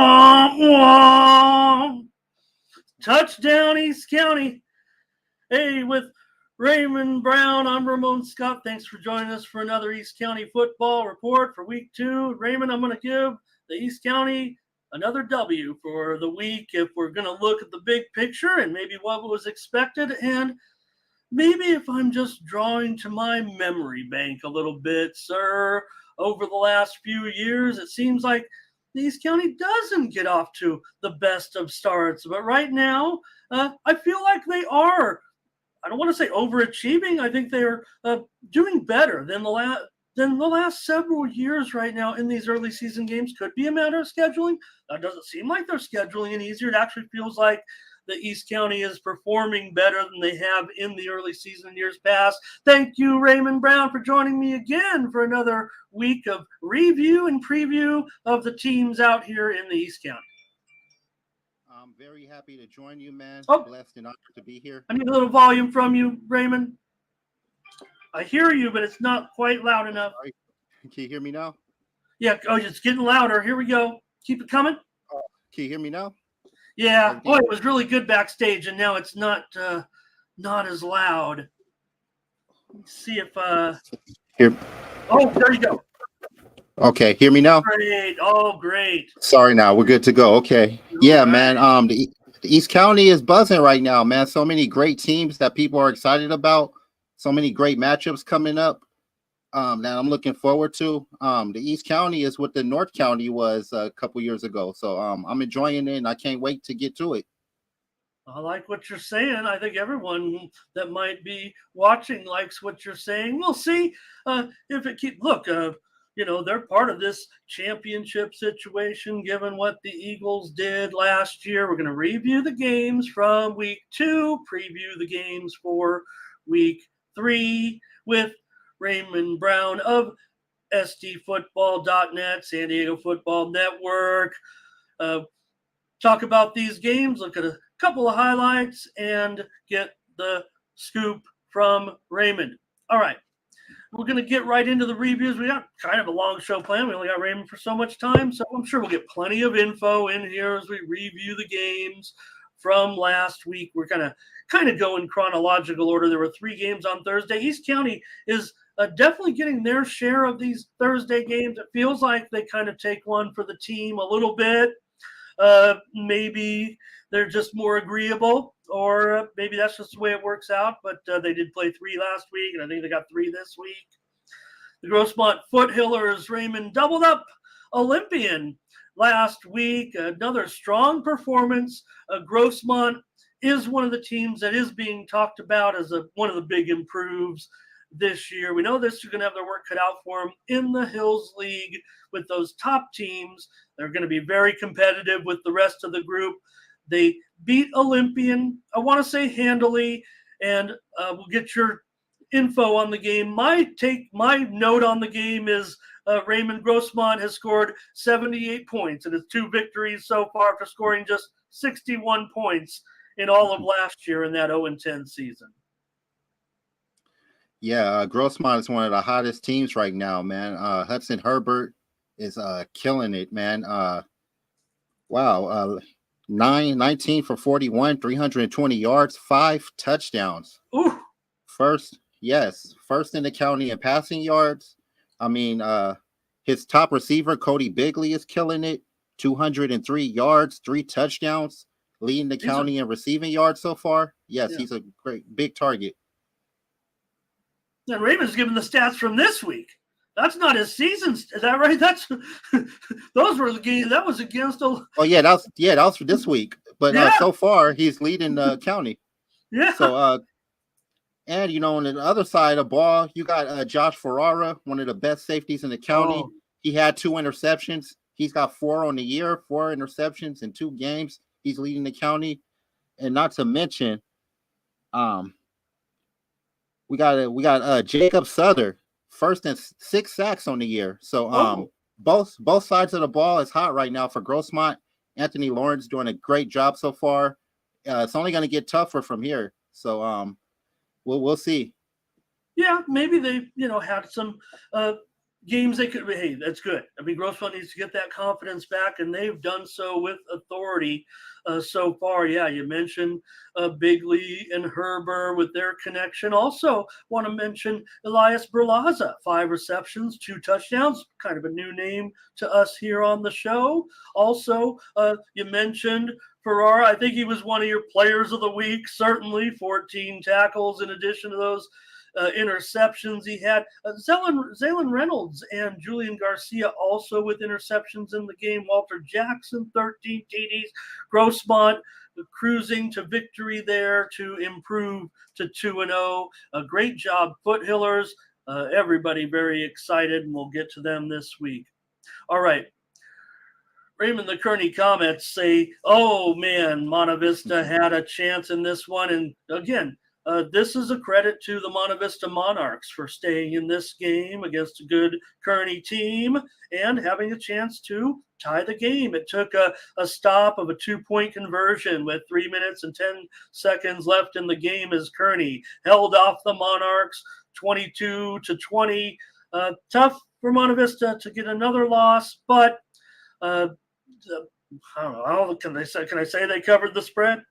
Womp womp. Touchdown East County. Hey, with Raymond Brown, I'm Ramon Scott. Thanks for joining us for another East County football report for week 2. Raymond, I'm going to give the East County another W for the week if we're going to look at the big picture and maybe what was expected, and maybe if I'm just drawing to my memory bank a little bit, sir. Over the last few years, it seems like East County doesn't get off to the best of starts. But right now, I feel like they are. I don't want to say overachieving. I think they are doing better than the last several years right now in these early season games. Could be a matter of scheduling. It doesn't seem like they're scheduling any easier. It actually feels like the East County is performing better than they have in the early season years past. Thank you, Raymond Brown, for joining me again for another week of review and preview of the teams out here in the East County. I'm very happy to join you, man. Oh, blessed and honored to be here. I need a little volume from you, Raymond. I hear you, but it's not quite loud enough. Sorry. Can you hear me now? Yeah, it's getting louder. Here we go. Keep it coming. Can you hear me now? Yeah. Boy, it was really good backstage, and now it's not as loud. Let's see if Here. Oh, there you go. Okay, hear me now? Great. Oh, great. Sorry, now we're good to go. Okay. Yeah, right. Man. The East County is buzzing right now, man. So many great teams that people are excited about. So many great matchups coming up. That I'm looking forward to. The East County is what the North County was a couple years ago. So I'm enjoying it, and I can't wait to get to it. I like what you're saying. I think everyone that might be watching likes what you're saying. We'll see if it keeps. Look, they're part of this championship situation, given what the Eagles did last year. We're going to review the games from week 2, preview the games for week 3 with Raymond Brown of SDFootball.net, San Diego Football Network. Talk about these games, look at a couple of highlights, and get the scoop from Raymond. All right, we're going to get right into the reviews. We got kind of a long show planned. We only got Raymond for so much time, so I'm sure we'll get plenty of info in here as we review the games from last week. We're kind of go in chronological order. There were 3 games on Thursday. East County is definitely getting their share of these Thursday games. It feels like they kind of take one for the team a little bit. Maybe they're just more agreeable, or maybe that's just the way it works out. But they did play 3 last week, and I think they got 3 this week. The Grossmont Foothillers, Raymond, doubled up Olympian last week. Another strong performance. Grossmont is one of the teams that is being talked about as one of the big improves this year. We know this is going to have their work cut out for them in the Hills League with those top teams. They're going to be very competitive with the rest of the group. They beat Olympian, I want to say handily, and we'll get your info on the game. My note on the game is Raymond Grossmont has scored 78 points in his 2 victories so far after scoring just 61 points in all of last year in that 0-10 season. Yeah, Grossmont is one of the hottest teams right now, man. Hudson Herbert is killing it, man. Wow. 19 for 41, 320 yards, 5 touchdowns. Ooh. First in the county in passing yards. I mean, his top receiver, Cody Bigley, is killing it. 203 yards, 3 touchdowns, leading the county in receiving yards so far. Yes, He's a great big target. And Raymond's given the stats from this week. That's not his season. Is that right? Those were the games. That was against. That was for this week. But so far he's leading the county. Yeah. So and on the other side of the ball, you got Josh Ferrara, one of the best safeties in the county. Oh. He had 2 interceptions. He's got 4 on the year, 4 interceptions in 2 games. He's leading the county, and not to mention, we got Jacob Souther, first and 6 sacks on the year. So both sides of the ball is hot right now for Grossmont. Anthony Lawrence doing a great job so far. It's only going to get tougher from here. So we'll see. Yeah, maybe they had some games they could. Hey, that's good. I mean, Grossman needs to get that confidence back, and they've done so with authority so far. Yeah, you mentioned Bigley and Herber with their connection. Also, want to mention Elias Berlaza, 5 receptions, 2 touchdowns. Kind of a new name to us here on the show. Also, you mentioned Ferrara. I think he was one of your players of the week. Certainly, 14 tackles in addition to those interceptions he had. Zaylen Reynolds and Julian Garcia also with interceptions in the game. Walter Jackson, 13 TDs. Grossmont cruising to victory there to improve to 2-0. A great job, Foothillers. Everybody very excited, and we'll get to them this week. All right. Raymond, the Kearney comments say, oh man, Monte Vista had a chance in this one. And again, this is a credit to the Monte Vista Monarchs for staying in this game against a good Kearney team and having a chance to tie the game. It took a stop of a 2-point conversion with 3 minutes and 10 seconds left in the game as Kearney held off the Monarchs 22-20. Tough for Monte Vista to get another loss, but I don't know. Can I say they covered the spread?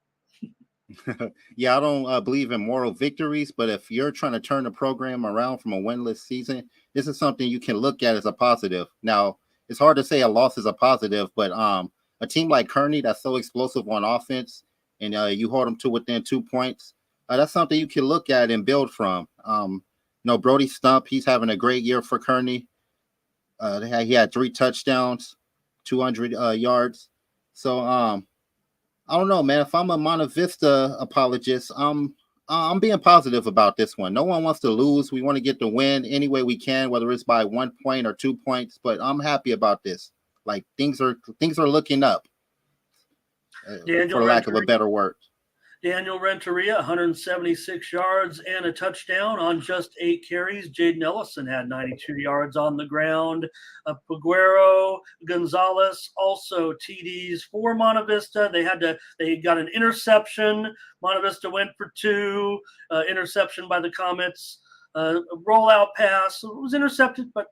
Yeah, I don't believe in moral victories, but if you're trying to turn the program around from a winless season, this is something you can look at as a positive. Now, it's hard to say a loss is a positive, but a team like Kearney that's so explosive on offense, and you hold them to within 2 points, that's something you can look at and build from. Brody Stump, he's having a great year for Kearney. He had 3 touchdowns, 200 yards. So I don't know, man. If I'm a Monte Vista apologist, I'm being positive about this one. No one wants to lose. We want to get the win any way we can, whether it's by 1 point or 2 points. But I'm happy about this. Like things are looking up, for lack of a better word. Daniel Renteria, 176 yards and a touchdown on just 8 carries. Jaden Ellison had 92 yards on the ground. Peguero, Gonzalez, also TDs for Monte Vista. They got an interception. Monte Vista went for 2. Interception by the Comets. Rollout pass. It was intercepted, but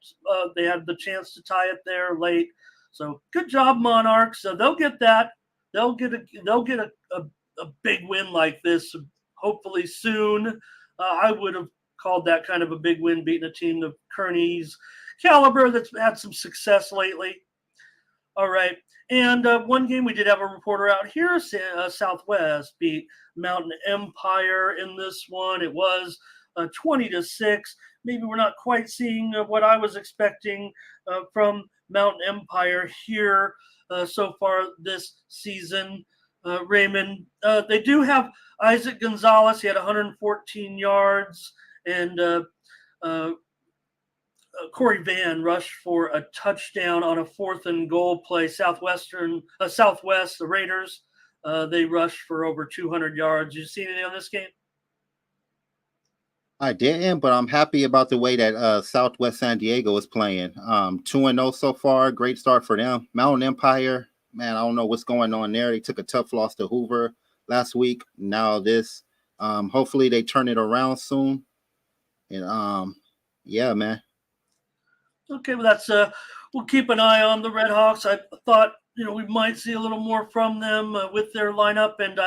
they had the chance to tie it there late. So good job, Monarchs. So they'll get that. They'll get a big win like this, hopefully soon. I would have called that kind of a big win, beating a team of Kearney's caliber that's had some success lately. All right. And one game we did have a reporter out here. Southwest beat Mountain Empire in this one. It was 20-6. Maybe we're not quite seeing what I was expecting from Mountain Empire here so far this season. Raymond, they do have Isaac Gonzalez. He had 114 yards, and Corey Van rushed for a touchdown on a 4th and goal play. Southwest, the Raiders, they rushed for over 200 yards. Did you see anything on this game? I didn't, but I'm happy about the way that Southwest San Diego is playing. 2-0 so far. Great start for them. Mountain Empire, man, I don't know what's going on there. They took a tough loss to Hoover last week. Now this. Hopefully they turn it around soon. And yeah, man. Okay, well that's we'll keep an eye on the Red Hawks. I thought we might see a little more from them with their lineup, and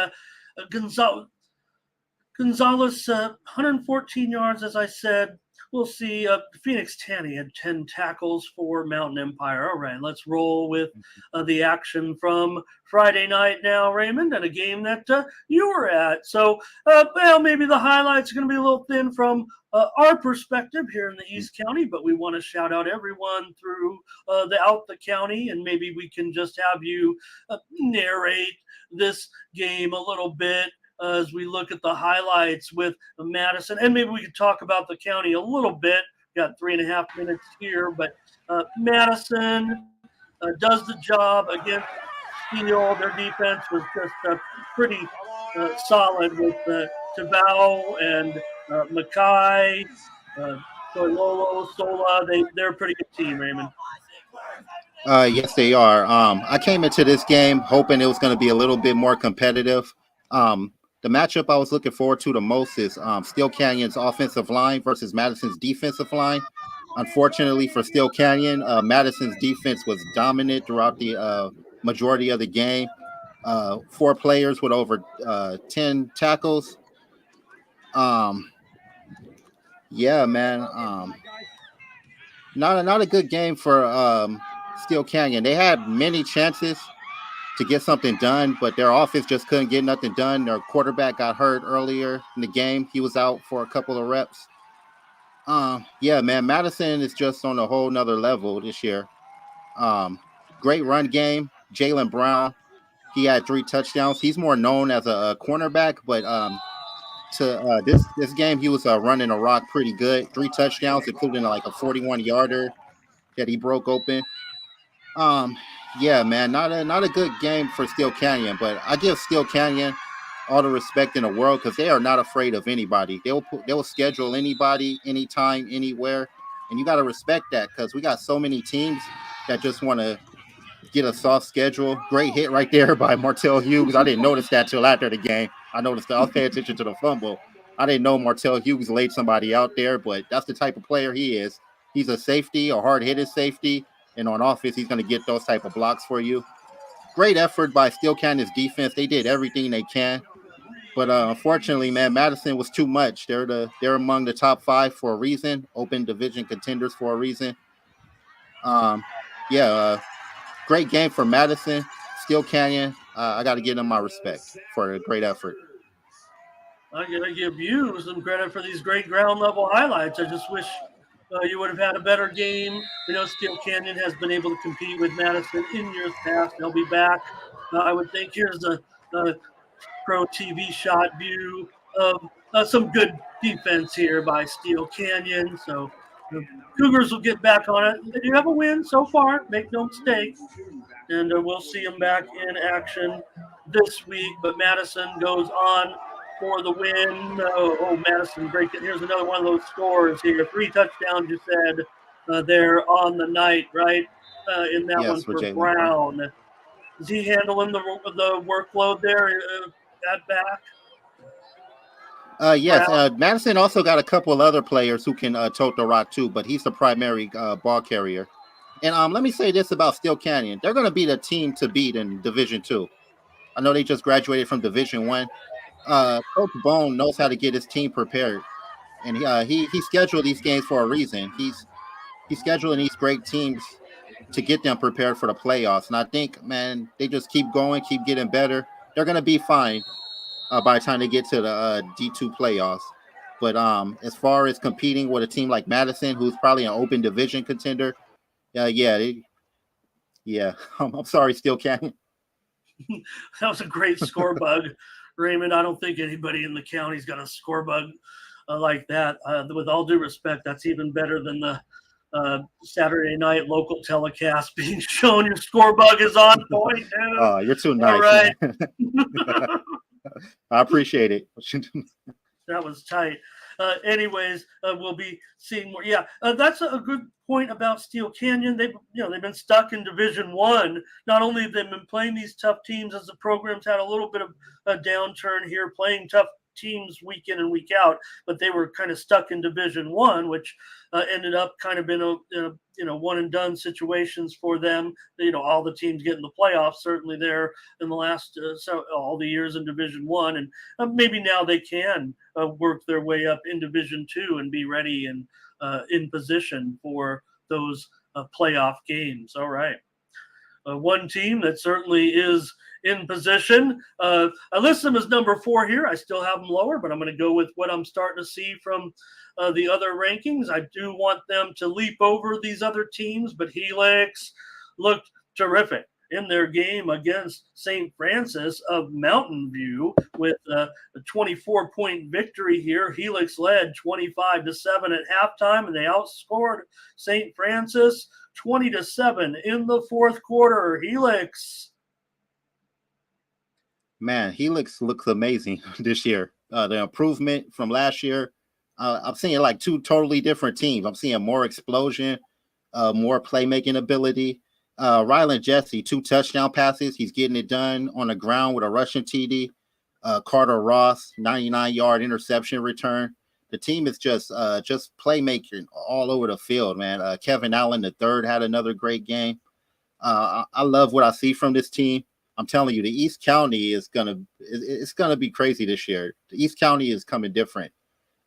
Gonzalez, 114 yards, as I said. We'll see. Phoenix Tanny had 10 tackles for Mountain Empire. All right, let's roll with the action from Friday night now, Raymond, and a game that you were at. So, maybe the highlights are going to be a little thin from our perspective here in the East County, but we want to shout out everyone throughout the county, and maybe we can just have you narrate this game a little bit as we look at the highlights with Madison. And maybe we could talk about the county a little bit. Got 3.5 minutes here, but Madison does the job against Steele. Their defense was just pretty solid with Tabao and Mackay, Lolo, Sola. They're a pretty good team, Raymond. Yes, they are. I came into this game hoping it was going to be a little bit more competitive. The matchup I was looking forward to the most is Steel Canyon's offensive line versus Madison's defensive line. Unfortunately for Steel Canyon, Madison's defense was dominant throughout the majority of the game. 4 players with over 10 tackles. Yeah, man. Not a good game for Steel Canyon. They had many chances to get something done, but their offense just couldn't get nothing done. Their quarterback got hurt earlier in the game. He was out for a couple of reps. Yeah, man, Madison is just on a whole nother level this year. Great run game. Jalen Brown, he had 3 touchdowns. He's more known as a cornerback, but this game he was running a rock pretty good. 3 touchdowns, including like a 41-yarder that he broke open. Yeah, man, not a good game for Steel Canyon, but I give Steel Canyon all the respect in the world because they are not afraid of anybody. They will schedule anybody, anytime, anywhere, and you got to respect that because we got so many teams that just want to get a soft schedule. Great hit right there by Montell Hughes. I didn't notice that till after the game. I noticed that. I was paying attention to the fumble. I didn't know Montell Hughes laid somebody out there, but that's the type of player he is. He's a safety, a hard-hitted safety, and on offense, he's going to get those type of blocks for you. Great effort by Steel Canyon's defense. They did everything they can. But unfortunately, man, Madison was too much. They're among the top 5 for a reason, open division contenders for a reason. Yeah, great game for Madison. Steel Canyon, I got to give them my respect for a great effort. I gotta give you some credit for these great ground level highlights. I just wish you would have had a better game. We know Steel Canyon has been able to compete with Madison in years past. They'll be back. I would think here's a pro TV shot view of some good defense here by Steel Canyon. So the Cougars will get back on it. They do have a win so far, make no mistake. And we'll see them back in action this week. But Madison goes on for the win. Madison, great. Here's another one of those scores here. 3 touchdowns, you said, there on the night, right? In that one for Brown. Is he handling the workload there at back? Yes, Madison also got a couple of other players who can tote the rock too, but he's the primary ball carrier. And let me say this about Steel Canyon: they're going to be the team to beat in Division 2. I know they just graduated from Division 1. Coach Bone knows how to get his team prepared, and he scheduled these games for a reason. He's scheduling these great teams to get them prepared for the playoffs. And I think, man, they just keep going, keep getting better. They're going to be fine by the time they get to the D2 playoffs. But as far as competing with a team like Madison, who's probably an open division contender, I'm sorry, Steel Canyon. That was a great score bug, Raymond. I don't think anybody in the county's got a score bug like that. With all due respect, that's even better than the Saturday night local telecast being shown. Your score bug is on point. Oh, you're too nice. All right. I appreciate it. That was tight. Anyways, we'll be seeing more. Yeah, that's a good point about Steel Canyon. They've been stuck in Division 1. Not only have they been playing these tough teams as the program's had a little bit of a downturn here, playing tough teams week in and week out, but they were kind of stuck in Division 1, which ended up kind of in a one and done situations for them. All the teams get in the playoffs, certainly there in the last all the years in Division 1, and maybe now they can work their way up in Division 2 and be ready and in position for those playoff games. All right. One team that certainly is in position. I list them as number 4 here. I still have them lower, but I'm going to go with what I'm starting to see from the other rankings. I do want them to leap over these other teams, but Helix looked terrific in their game against St. Francis of Mountain View with a 24-point victory here. Helix led 25-7 at halftime, and they outscored St. Francis 20-7 in the fourth quarter. Helix. Man, Helix looks amazing this year. The improvement from last year, I'm seeing like 2 totally different teams. I'm seeing more explosion, more playmaking ability. Ryland Jesse, 2 touchdown passes. He's getting it done on the ground with a rushing TD. Carter Ross, 99-yard interception return. the team is just playmaking all over the field, man. Kevin Allen the third had another great game. I love what I see from this team. I'm telling you, the East County is it's gonna be crazy this year. The East County is coming different,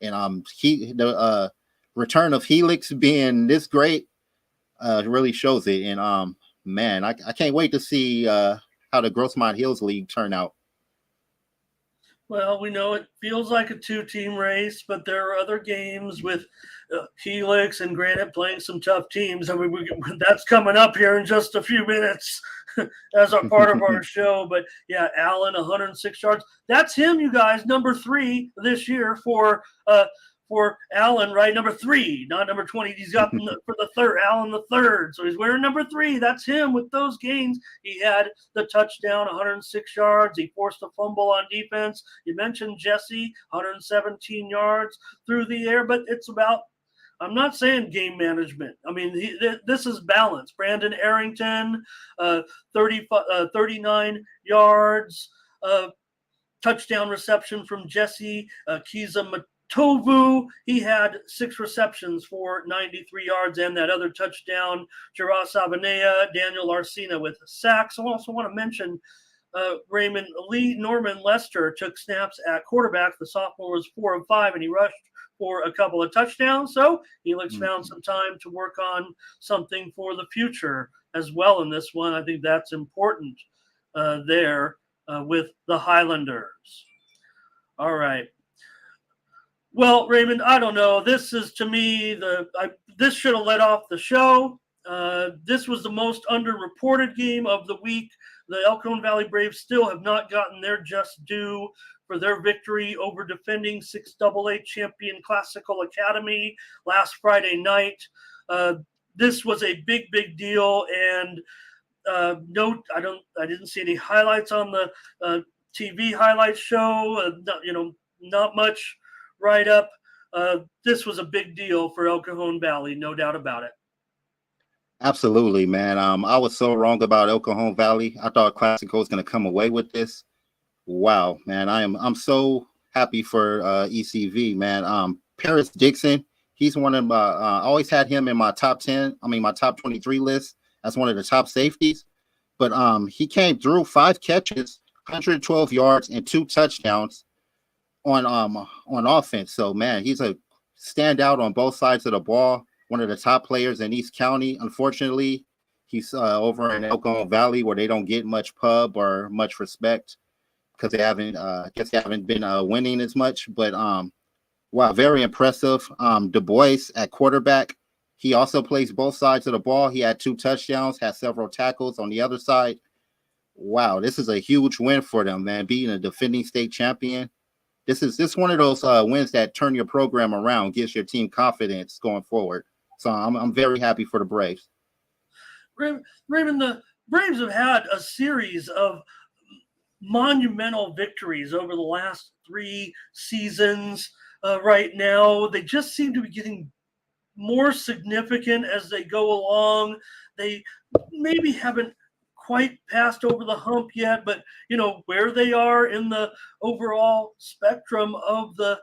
and the return of Helix being this great really shows it. And man, I can't wait to see how the Grossmont Hills League turn out. Well, we know it feels like a two-team race, but there are other games with Helix and Granite playing some tough teams. I mean, that's coming up here in just a few minutes as a part of our show. But yeah, Allen, 106 yards. That's him, you guys, number 3 this year for Allen, right? Number 3, not number 20. He's got for the third, Allen the third. So he's wearing number 3. That's him with those gains. He had the touchdown, 106 yards. He forced a fumble on defense. You mentioned Jesse, 117 yards through the air, but it's about, I'm not saying game management. I mean, this is balance. Brandon Arrington, 39 yards, touchdown reception from Jesse, Kiza Tovu, he had 6 receptions for 93 yards and that other touchdown. Gerard Savanea, Daniel Arcina with sacks. I also want to mention Raymond Lee Norman Lester took snaps at quarterback. The sophomore was 4 of 5, and he rushed for a couple of touchdowns. So Helix found some time to work on something for the future as well in this one. I think that's important there with the Highlanders. All right. Well, Raymond, I don't know. This is, to me, this should have led off the show. This was the most underreported game of the week. The El Cajon Valley Braves still have not gotten their just due for their victory over defending 6AA champion Classical Academy last Friday night. This was a big, big deal, and note, I didn't see any highlights on the TV highlights show. Not much write up. This was a big deal for El Cajon Valley, no doubt about it. Absolutely, man. I was so wrong about El Cajon Valley. I thought Classico was going to come away with this. Wow, man. I'm so happy for ECV, man. Paris Dixon, he's one of my I always had him in my top 10, my top 23 list as one of the top safeties. But he came through 5 catches, 112 yards, and 2 touchdowns on offense. So man, he's a standout on both sides of the ball. One of the top players in East County. Unfortunately, he's over in El Cajon Valley where they don't get much pub or much respect because they haven't been winning as much. But wow, very impressive. Du Bois at quarterback. He also plays both sides of the ball. He had 2 touchdowns, had several tackles on the other side. Wow, this is a huge win for them, man. Being a defending state champion. This is one of those wins that turn your program around, gives your team confidence going forward. So I'm very happy for the Braves. Raymond, the Braves have had a series of monumental victories over the last 3 seasons. Right now, they just seem to be getting more significant as they go along. They maybe haven't quite passed over the hump yet, but where they are in the overall spectrum of the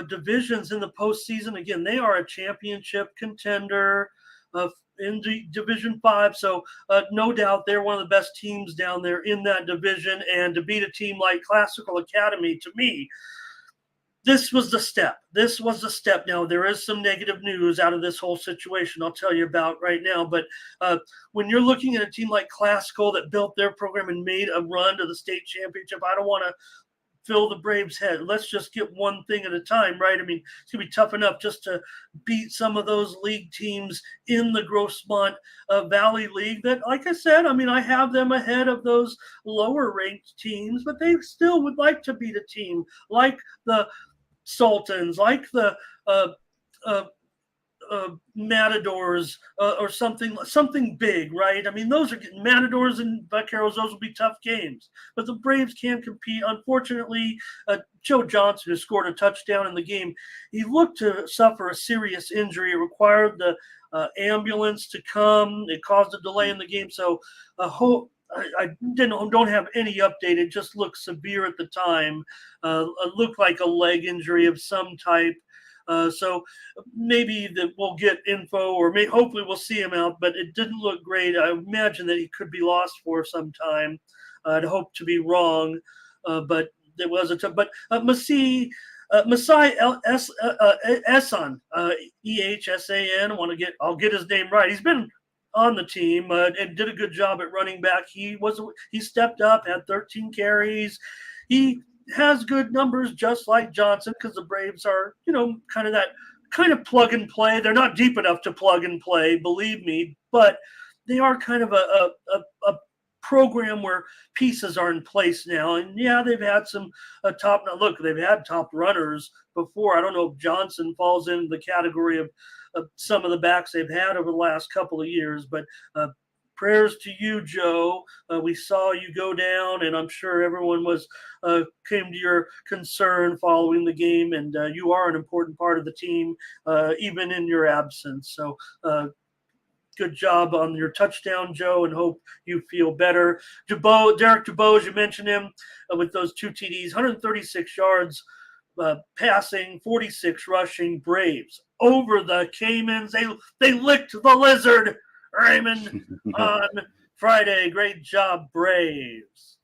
divisions in the postseason. Again, they are a championship contender in Division 5, so no doubt they're one of the best teams down there in that division. And to beat a team like Classical Academy, to me, this was the step. This was the step. Now, there is some negative news out of this whole situation I'll tell you about right now. But when you're looking at a team like Classical that built their program and made a run to the state championship, I don't want to fill the Braves' head. Let's just get one thing at a time, right? I mean, it's going to be tough enough just to beat some of those league teams in the Grossmont Valley League that, like I said, I have them ahead of those lower-ranked teams, but they still would like to beat a team like the Sultans, like the Matadors, or something big, right? Those are Matadors and Vaqueros. Those will be tough games, but the Braves can compete. Unfortunately, Joe Johnson, who scored a touchdown in the game, he looked to suffer a serious injury. It required the ambulance to come. It caused a delay in the game. So I don't have any update. It just looked severe at the time. It looked like a leg injury of some type. So maybe that we'll get info, or hopefully we'll see him out. But it didn't look great. I imagine that he could be lost for some time. I'd hope to be wrong, but it was a tough. But Masai Ehsan, Ehsan. I'll get his name right. He's been on the team and did a good job at running back. He stepped up, had 13 carries. He has good numbers, just like Johnson, because the Braves are, kind of plug and play. They're not deep enough to plug and play, believe me, but they are kind of a program where pieces are in place now. And yeah, they've had some they've had top runners before. I don't know if Johnson falls into the category of some of the backs they've had over the last couple of years, but prayers to you, Joe. We saw you go down, and I'm sure everyone came to your concern following the game, and you are an important part of the team, even in your absence. So good job on your touchdown, Joe, and hope you feel better. Derek DuBose, you mentioned him with those 2 TDs, 136 yards passing, 46 rushing. Braves over the Caymans. They licked the lizard, Raymond, on Friday. Great job, Braves.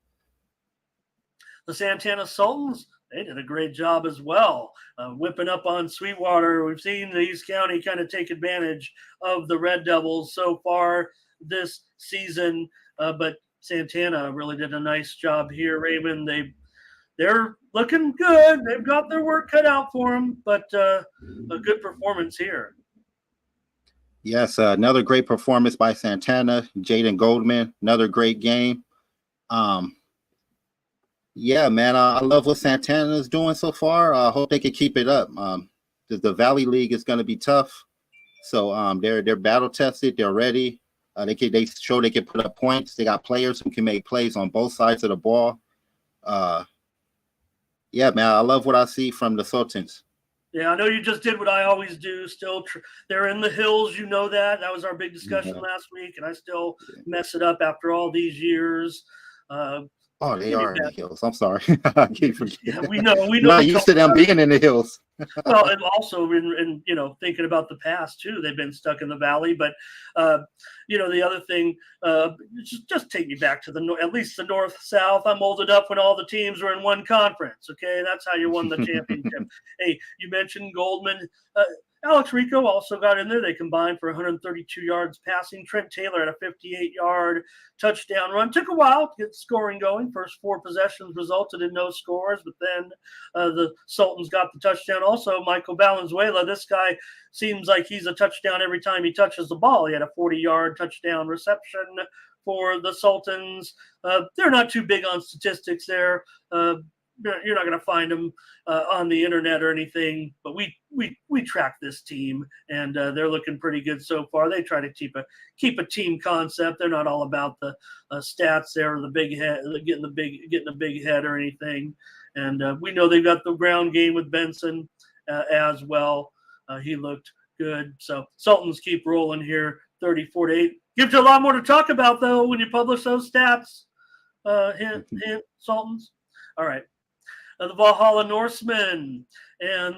The Santana Sultans, they did a great job as well, whipping up on Sweetwater. We've seen the East County kind of take advantage of the Red Devils so far this season, but Santana really did a nice job here, Raymond. They're looking good. They've got their work cut out for them, but a good performance here. Yes, another great performance by Santana. Jaden Goldman, another great game. Yeah, man, I love what Santana is doing so far. I hope they can keep it up. The Valley League is going to be tough, so they're battle tested. They're ready. They show they can put up points. They got players who can make plays on both sides of the ball. Yeah, man, I love what I see from the Sultans. Yeah, I know you just did what I always do. Still, they're in the hills. You know that. That was our big discussion last week, and I still mess it up after all these years. Oh, they are in the hills. I'm sorry. I keep forgetting. Yeah, we know. Not used to them being in the hills. Well, and also in thinking about the past too, they've been stuck in the valley. But the other thing, just take me back to at least the north south. I'm old enough when all the teams were in one conference. Okay, that's how you won the championship. Hey, you mentioned Goldman. Alex Rico also got in there. They combined for 132 yards passing. Trent Taylor had a 58-yard touchdown run. Took a while to get scoring going. First 4 possessions resulted in no scores, but then the Sultans got the touchdown. Also, Michael Valenzuela, this guy seems like he's a touchdown every time he touches the ball. He had a 40-yard touchdown reception for the Sultans. They're not too big on statistics there. You're not going to find them on the internet or anything, but we track this team, and they're looking pretty good so far. They try to keep a team concept. They're not all about the stats there or the big head, getting a big head or anything. And we know they've got the ground game with Benson as well. He looked good. So Sultans keep rolling here, 34-8. Gives you a lot more to talk about though when you publish those stats. Hint, Sultans. All right. The Valhalla Norsemen, and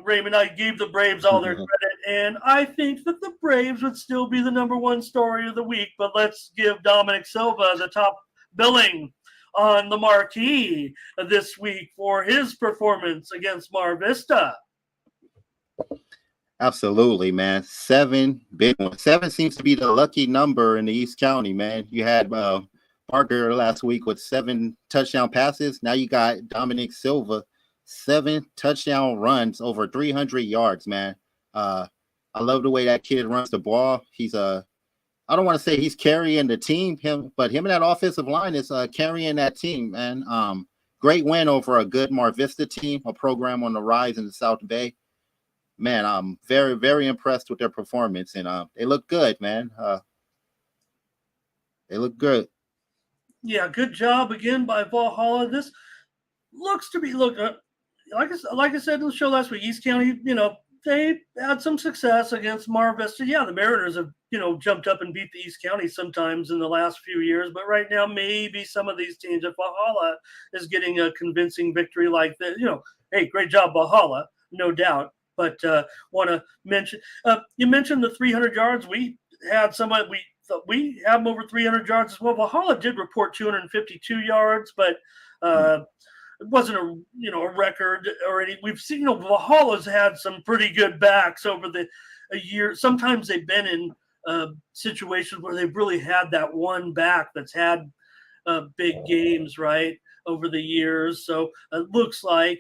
Raymond, I gave the Braves all their credit, and I think that the Braves would still be the #1 story of the week, but let's give Dominic Silva the top billing on the marquee this week for his performance against Mar Vista. Absolutely, man. 7 big ones. 7 seems to be the lucky number in the East County, man. You had Parker last week with 7 touchdown passes. Now you got Dominic Silva, 7 touchdown runs over 300 yards, man. I love the way that kid runs the ball. He's I don't want to say he's carrying the team, but him and that offensive line is carrying that team, man. Great win over a good Mar Vista team, a program on the rise in the South Bay. Man, I'm very, very impressed with their performance, and they look good, man. They look good. Yeah, good job again by Valhalla. This looks to be like I said in the show last week. East County, they had some success against Mar Vista. Yeah, the Mariners have, jumped up and beat the East County sometimes in the last few years, but right now maybe some of these teams, if Valhalla is getting a convincing victory like that, hey, great job, Valhalla, no doubt. But want to mention, you mentioned the 300 yards. We had someone we have them over 300 yards as well. Valhalla did report 252 yards, but it wasn't a record or any. We've seen Valhalla's had some pretty good backs over a year. Sometimes they've been in situations where they've really had that one back that's had big games right over the years. So it looks like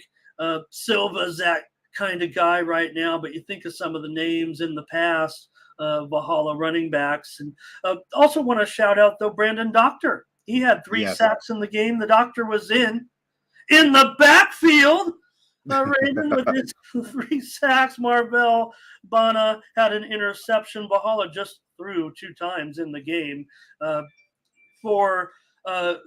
Silva's that kind of guy right now. But you think of some of the names in the past, Valhalla running backs, and also want to shout out though Brandon Doctor. He had 3 sacks in the game. The Doctor was in the backfield. Raymond with his 3 sacks. Marvell Bana had an interception. Valhalla just threw 2 times in the game. For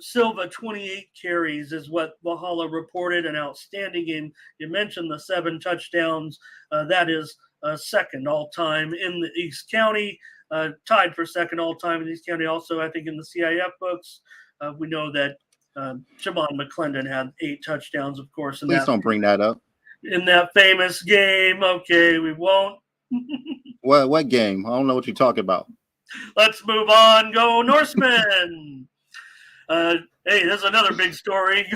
Silva, 28 carries is what Valhalla reported. An outstanding game. You mentioned the 7 touchdowns. That is second all-time in the East County. Tied for second all-time in the East County. Also, I think in the CIF books, we know that Jamon McClendon had 8 touchdowns, of course. Please don't bring that up. In that famous game. Okay, we won't. What game? I don't know what you're talking about. Let's move on. Go Norsemen. Hey, there's another big story.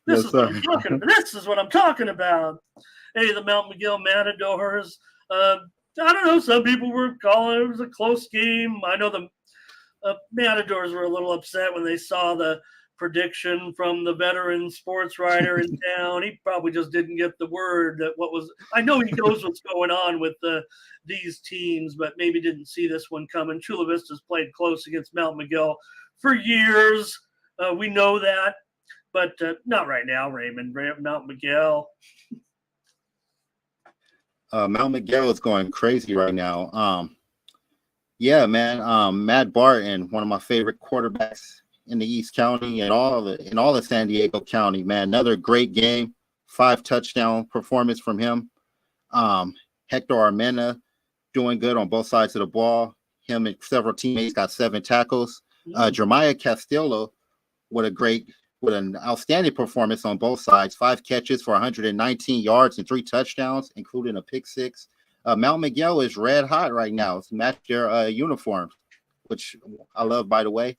This is what I'm talking about. Hey, the Mount McGill Matadors. I don't know. Some people were calling it was a close game. I know the Matadors were a little upset when they saw the prediction from the veteran sports writer in town. He probably just didn't get the word that I know he knows what's going on with these teams, but maybe didn't see this one coming. Chula Vista's played close against Mount McGill for years. We know that, but not right now, Raymond. Mount McGill. Mount McGill is going crazy right now. Yeah, man. Matt Barton, one of my favorite quarterbacks in the East County and all the San Diego County, man. Another great game, 5 touchdown performance from him. Hector Armena doing good on both sides of the ball. Him and several teammates got 7 tackles. Jeremiah Castillo with an outstanding performance on both sides. 5 catches for 119 yards and 3 touchdowns, including a pick 6. Mount McGill is red hot right now. It's matched their uniforms, which I love, by the way.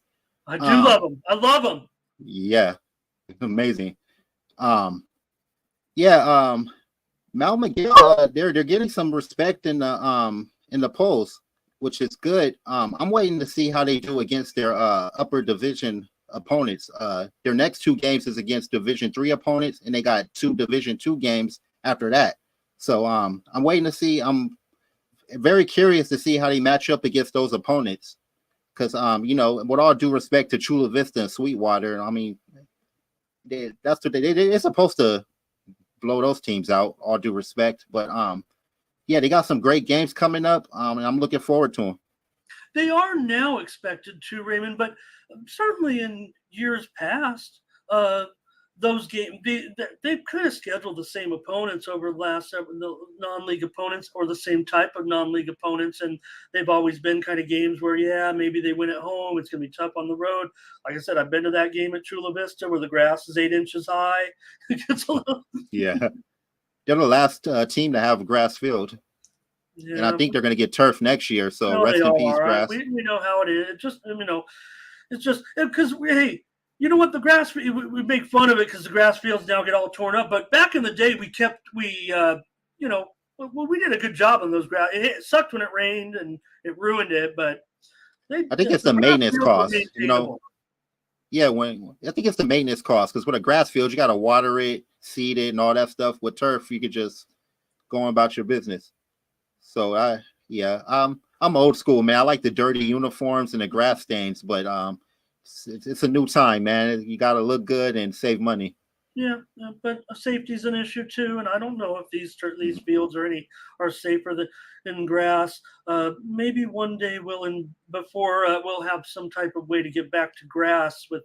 I do love them. I love them. Yeah, amazing. Mount McGill, they're getting some respect in the polls, which is good. I'm waiting to see how they do against their upper division opponents. Their next 2 games is against Division 3 opponents, and they got 2 Division 2 games after that. So I'm waiting to see. I'm very curious to see how they match up against those opponents. Because, with all due respect to Chula Vista and Sweetwater, I mean, that's what they're supposed to blow those teams out, all due respect. But, they got some great games coming up, and I'm looking forward to them. They are now expected to, Raymond, but certainly in years past, those games, they've kind of scheduled the same opponents over the last several non-league opponents or the same type of non-league opponents, and they've always been kind of games where, maybe they win at home. It's going to be tough on the road. Like I said, I've been to that game at Chula Vista where the grass is 8 inches high. Yeah. They're the last team to have a grass field. Yeah. And I think they're going to get turf next year, so rest in peace, grass. We know how it is. It's just because, hey, you know what, the grass, we make fun of it because the grass fields now get all torn up. But back in the day, we did a good job on those grass. It sucked when it rained and it ruined it, but I think it's the maintenance cost, Yeah, I think it's the maintenance cost because with a grass field, you got to water it, seed it, and all that stuff. With turf, you could just go on about your business. So I'm old school, man. I like the dirty uniforms and the grass stains, but it's a new time, man. You got to look good and save money. Yeah, but safety is an issue too, and I don't know if these fields are safer than grass. Maybe one day we'll have some type of way to get back to grass with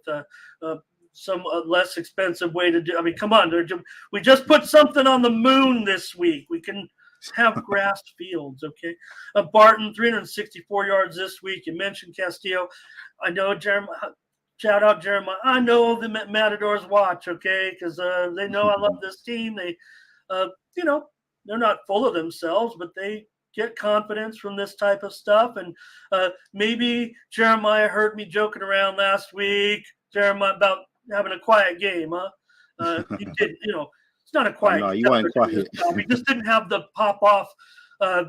some less expensive way to do. I mean, come on, we just put something on the moon this week. We can have grass fields, okay? Barton, 364 yards this week. You mentioned Castillo. I know Jeremiah. Shout out Jeremiah. I know the Matadors watch, okay, because they know I love this team. They, you know, they're not full of themselves, but they get confidence from this type of stuff. And maybe Jeremiah heard me joking around last week, Jeremiah, about having a quiet game, huh? You didn't, it's not a Oh quiet no, game. you weren't quiet. He just didn't have the pop off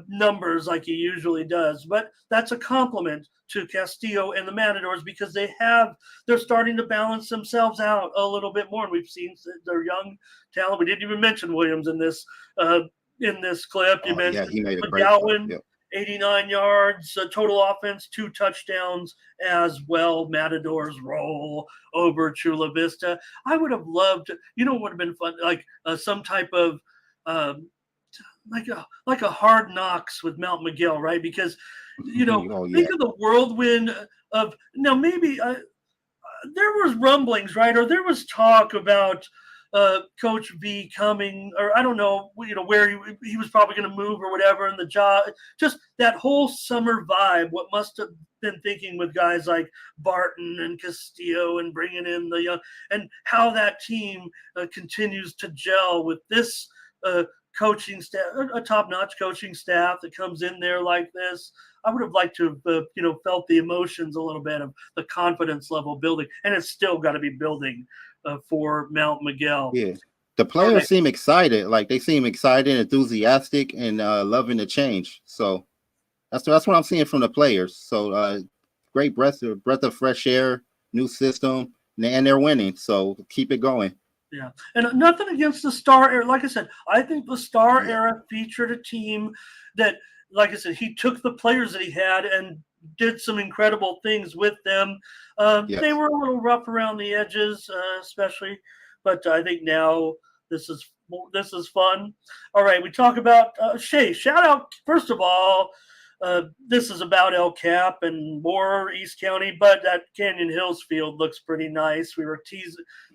numbers like he usually does. But that's a compliment to Castillo and the Matadors because they're starting to balance themselves out a little bit more. And we've seen their young talent. We didn't even mention Williams in this clip. You mentioned he made a great McGowan, yep. 89 yards, total offense, 2 touchdowns as well. Matadors roll over Chula Vista. I would have loved, what would have been fun, like some type of like a Hard Knocks with Mount Miguel, right? Because think of the whirlwind of now maybe there was rumblings, right, or there was talk about Coach V coming, or I don't know, where he was probably going to move or whatever, and the job, just that whole summer vibe. What must have been thinking with guys like Barton and Castillo and bringing in the young, and how that team continues to gel with this coaching staff, a top-notch coaching staff that comes in there like this. I would have liked to have, felt the emotions a little bit of the confidence level building, and it's still got to be building for Mount Miguel. Yeah, the players seem excited. Like they seem excited, enthusiastic, and loving the change. So that's what I'm seeing from the players. So great breath of fresh air, new system, and they're winning. So keep it going. Yeah, and nothing against the Star era. Like I said, I think the Star era featured a team that, like I said, he took the players that he had and did some incredible things with them. They were a little rough around the edges, especially, but I think now this is fun. All right, we talk about Shay. Shout out, first of all. This is about El Cap and more East County, but that Canyon Hills field looks pretty nice. We were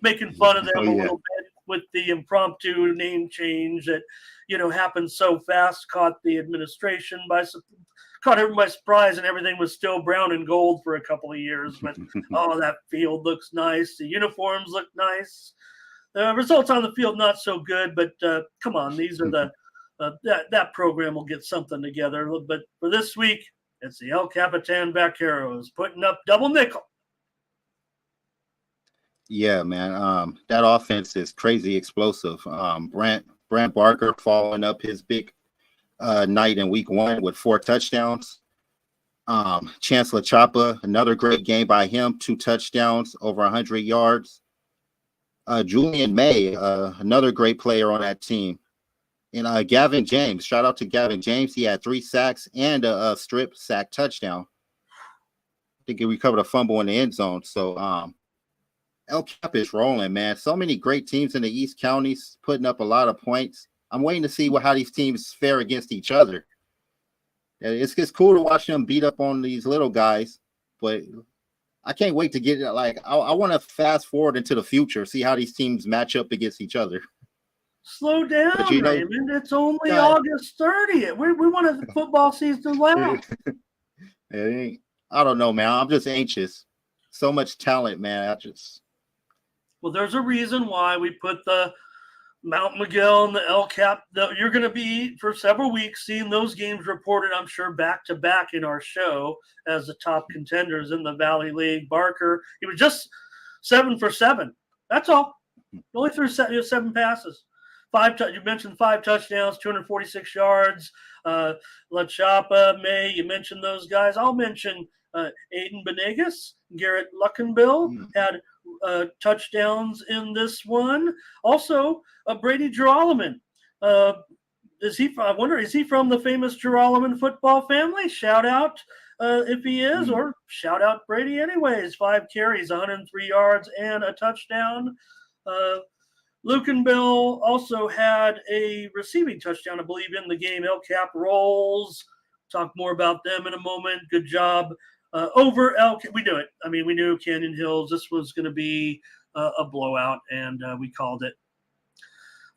making fun of them a little bit with the impromptu name change that, happened so fast, caught the administration caught everyone by surprise, and everything was still brown and gold for a couple of years. But, that field looks nice. The uniforms look nice. The results on the field, not so good, but come on, these are the that program will get something together. But for this week, it's the El Capitan Vaqueros putting up double nickel. Yeah, man. That offense is crazy explosive. Brant Barker following up his big night in week 1 with 4 touchdowns. Chancellor Chapa, another great game by him, 2 touchdowns, over 100 yards. Julian May, another great player on that team. And Gavin James, shout out to Gavin James. He had 3 sacks and a strip sack touchdown. I think he recovered a fumble in the end zone. So El Cap is rolling, man. So many great teams in the East counties putting up a lot of points. I'm waiting to see how these teams fare against each other. It's cool to watch them beat up on these little guys, but I can't wait to get I want to fast forward into the future, see how these teams match up against each other. Slow down, Raymond. It's only August 30th. We want a football season to last. I don't know, man. I'm just anxious. So much talent, man. Well, there's a reason why we put the Mount Miguel and the El Cap. You're going to be, for several weeks, seeing those games reported, I'm sure, back to back in our show as the top contenders in the Valley League. Barker, he was just 7 for 7. That's all. Only threw 7 passes. You mentioned 5 touchdowns, 246 yards. La Chapa, May, you mentioned those guys. I'll mention Aiden Benegas, Garrett Luckenbill had touchdowns in this one. Also, Brady Geralaman. Is he from the famous Geralaman football family? Shout out if he is, or shout out Brady anyways. 5 carries, 103 yards, and a touchdown. Lukenbill also had a receiving touchdown, I believe, in the game. El Cap rolls. Talk more about them in a moment. Good job over El Cap. We knew it. I mean, we knew Canyon Hills. This was going to be a blowout, and we called it.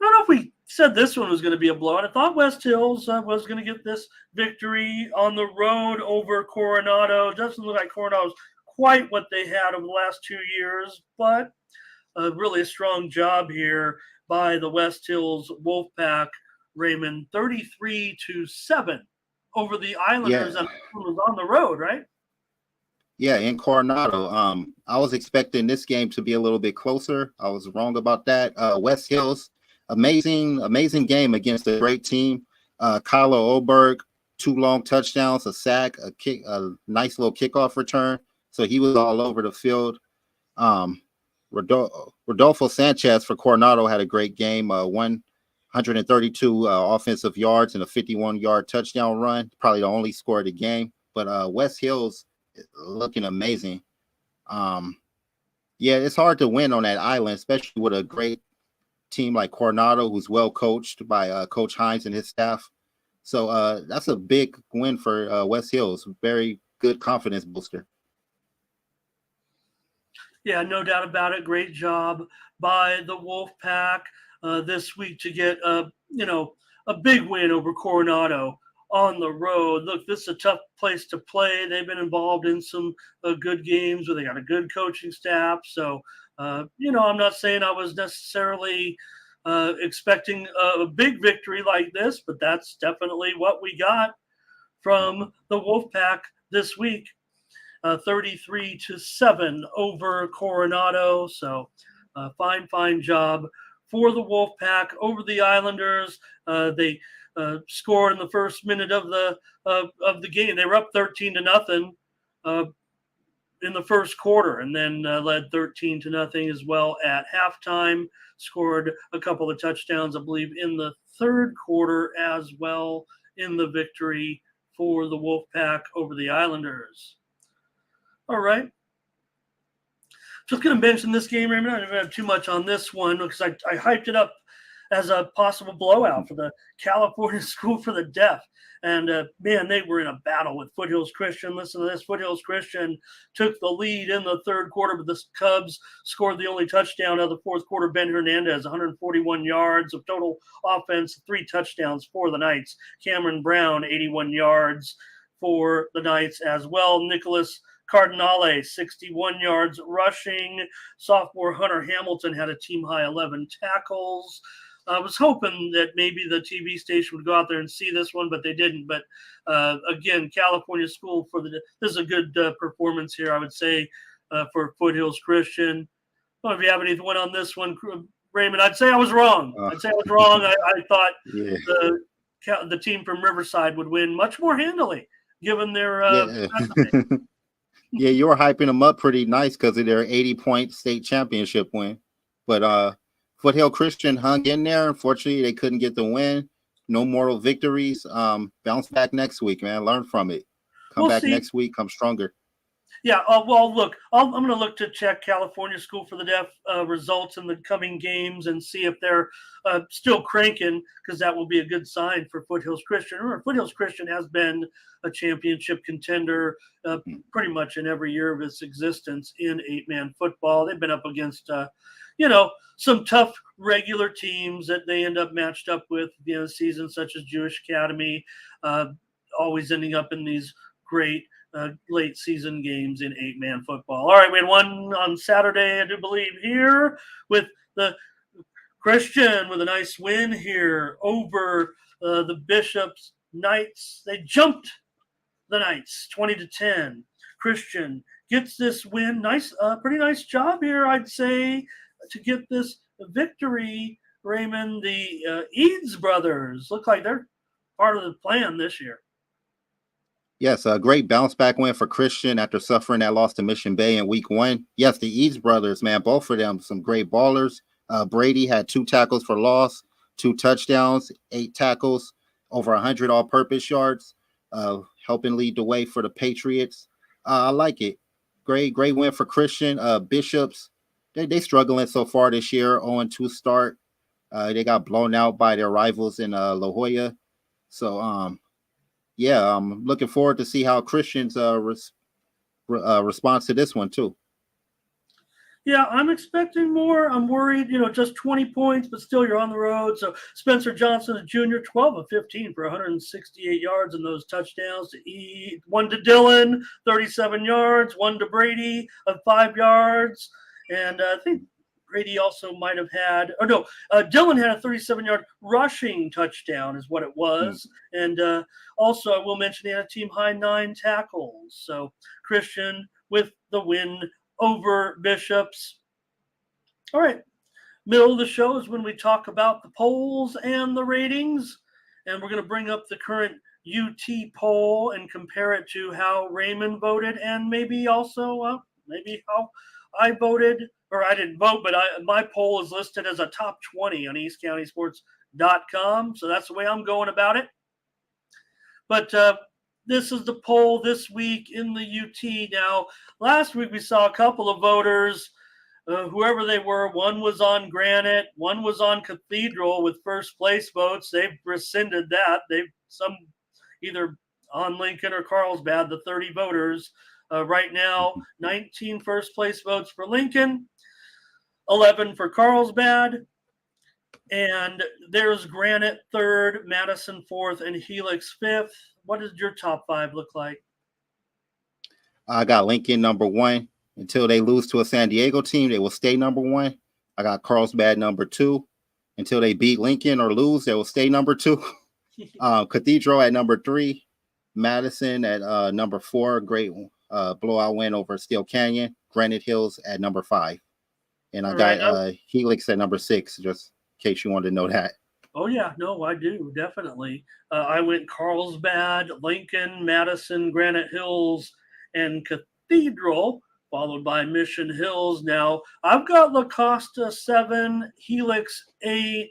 don't know if we said this one was going to be a blowout. I thought West Hills was going to get this victory on the road over Coronado. It doesn't look like Coronado's quite what they had over the last 2 years, but really a strong job here by the West Hills Wolfpack. Raymond, 33-7 over the Islanders, Yeah, and was on the road, right? yeah, in Coronado. I was expecting this game to be a little bit closer. I was wrong about that. West Hills, amazing game against a great team. Kyler Oberg, 2 long touchdowns, a sack, a kick, a nice little kickoff return. So he was all over the field. Rodolfo Sanchez for Coronado had a great game. 132 offensive yards and a 51-yard touchdown run. Probably the only score of the game. But West Hills looking amazing. Yeah, it's hard to win on that island, especially with a great team like Coronado, who's well coached by Coach Hines and his staff. So that's a big win for West Hills. Very good confidence booster. Yeah, no doubt about it. Great job by the Wolfpack this week to get a big win over Coronado on the road. Look, this is a tough place to play. They've been involved in some good games where they got a good coaching staff. So, I'm not saying I was necessarily expecting a big victory like this, but that's definitely what we got from the Wolfpack this week. 33-7 over Coronado. So fine job for the Wolfpack over the Islanders. They scored in the first minute of the game. They were up 13-0 in the first quarter, and then led 13-0 as well at halftime. Scored a couple of touchdowns, I believe, in the third quarter as well in the victory for the Wolfpack over the Islanders. All right. Just going to mention this game, Raymond. I don't have too much on this one because I hyped it up as a possible blowout for the California School for the Deaf. And, man, they were in a battle with Foothills Christian. Listen to this. Foothills Christian took the lead in the third quarter, but the Cubs scored the only touchdown of the fourth quarter. Ben Hernandez, 141 yards of total offense, 3 touchdowns for the Knights. Cameron Brown, 81 yards for the Knights as well. Nicholas Cardinale, 61 yards rushing. Sophomore Hunter Hamilton had a team-high 11 tackles. I was hoping that maybe the TV station would go out there and see this one, but they didn't. But, again, California School for the – this is a good performance here, I would say, for Foothills Christian. I don't know if you have anything on this one, Raymond. I'd say I was wrong. I thought the team from Riverside would win much more handily, given their Yeah, you were hyping them up pretty nice because of their 80-point state championship win. But Foothill Christian hung in there. Unfortunately, they couldn't get the win. No moral victories. Bounce back next week, man. Learn from it. Come back next week. Come stronger. Yeah, well, look, I'm going to look to check California School for the Deaf results in the coming games and see if they're still cranking, because that will be a good sign for Foothills Christian. Remember, Foothills Christian has been a championship contender pretty much in every year of its existence in 8-man football. They've been up against, some tough regular teams that they end up matched up with at the end of the season, such as Jewish Academy, always ending up in these great late season games in 8-man football. All right, we had one on Saturday, I do believe, here with the Christian with a nice win here over the Bishops Knights. They jumped the Knights 20-10. Christian gets this win. Nice, pretty nice job here, I'd say, to get this victory. Raymond, the Eads brothers look like they're part of the plan this year. Yes, a great bounce back win for Christian after suffering that loss to Mission Bay in week 1. Yes, the Eads brothers, man, both of them, some great ballers. Brady had 2 tackles for loss, 2 touchdowns, 8 tackles, over 100 all-purpose yards, helping lead the way for the Patriots. I like it. Great win for Christian. Bishops, they struggling so far this year, 0-2 start. They got blown out by their rivals in La Jolla. So, yeah, I'm looking forward to see how Christians respond to this one too. Yeah, I'm expecting more. I'm worried, just 20 points, but still you're on the road. So Spencer Johnson, Jr., 12 of 15 for 168 yards and those touchdowns to one to Dillon, 37 yards, one to Brady of 5 yards. And I think Brady also might have had, or no, Dillon had a 37-yard rushing touchdown is what it was. And also I will mention they had a team high 9 tackles. So Christian with the win over Bishops. All right. Middle of the show is when we talk about the polls and the ratings. And we're going to bring up the current UT poll and compare it to how Raymond voted and maybe also maybe how I voted. Or I didn't vote, but my poll is listed as a top 20 on eastcountysports.com. So that's the way I'm going about it. But this is the poll this week in the UT. Now, last week we saw a couple of voters, whoever they were. One was on Granite, one was on Cathedral with first place votes. They've rescinded that. They've some either on Lincoln or Carlsbad, the 30 voters. Right now, 19 first place votes for Lincoln, 11 for Carlsbad. And there's Granite third, Madison fourth, and Helix fifth. What does your top 5 look like? I got Lincoln number 1. Until they lose to a San Diego team, they will stay number 1. I got Carlsbad number 2. Until they beat Lincoln or lose, they will stay number 2. Cathedral at number 3. Madison at number 4. Great blowout win over Steel Canyon. Granite Hills at number 5. And I got Helix at number 6, just in case you wanted to know that. Oh, yeah. No, I do. Definitely. I went Carlsbad, Lincoln, Madison, Granite Hills, and Cathedral, followed by Mission Hills. Now, I've got La Costa 7, Helix 8,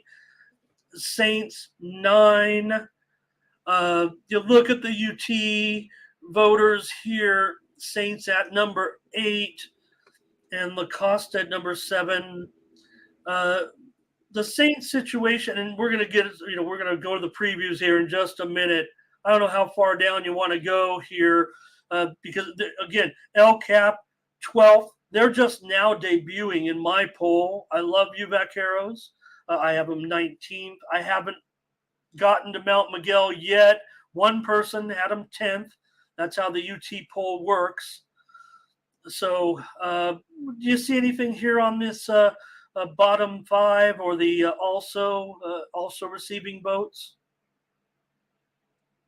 Saints 9. You look at the UT voters here, Saints at number 8 and La Costa at number 7. The Saints situation, and we're going to get, we're going to go to the previews here in just a minute. I don't know how far down you want to go here because, again, El Cap, 12th. They're just now debuting in my poll. I love you, Vaqueros. I have them 19th. I haven't gotten to Mount Miguel yet. One person had them 10th. That's how the UT poll works. So do you see anything here on this bottom 5 or the also receiving votes?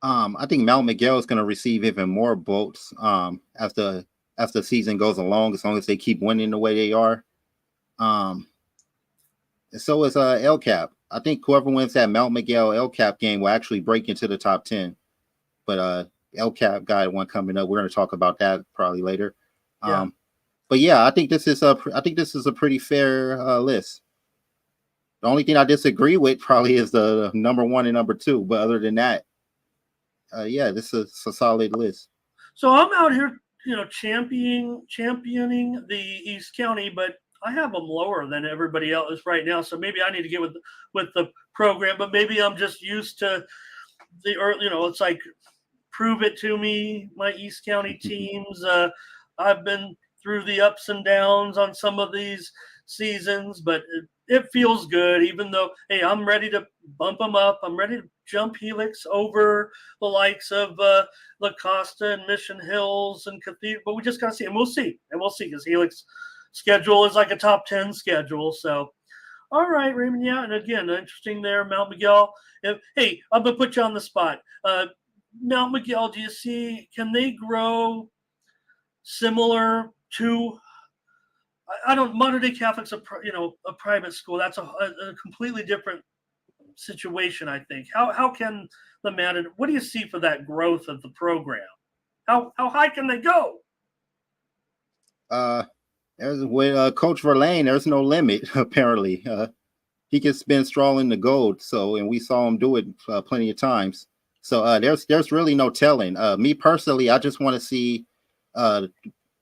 I think Mount Miguel is going to receive even more votes as the season goes along, as long as they keep winning the way they are. And so is El Cap. I think whoever wins that Mount Miguel El Cap game will actually break into the top 10. But El Cap got one coming up. We're going to talk about that probably later. Yeah. But yeah, I think this is a pretty fair list. The only thing I disagree with probably is the number 1 and number 2. But other than that, yeah, this is a solid list. So I'm out here, championing the East County, but I have them lower than everybody else right now. So maybe I need to get with the program, but maybe I'm just used to the early, it's like prove it to me, my East County teams. I've been through the ups and downs on some of these seasons, but it feels good, even though, hey, I'm ready to bump them up. I'm ready to jump Helix over the likes of La Costa and Mission Hills and Cathedral, but we just got to see, and we'll see, because Helix schedule is like a top 10 schedule. So, all right, Raymond, yeah, and again, interesting there, Mount Miguel. Hey, I'm going to put you on the spot. Mount Miguel, do you see, can they grow similar to, Modern Day Catholic's a private school. That's a completely different situation, I think. How can the Madden, what do you see for that growth of the program? How high can they go? There's with Coach Verlaine, there's no limit, apparently. He can spin straw in the gold, and we saw him do it plenty of times. So there's really no telling. Me personally, I just want to see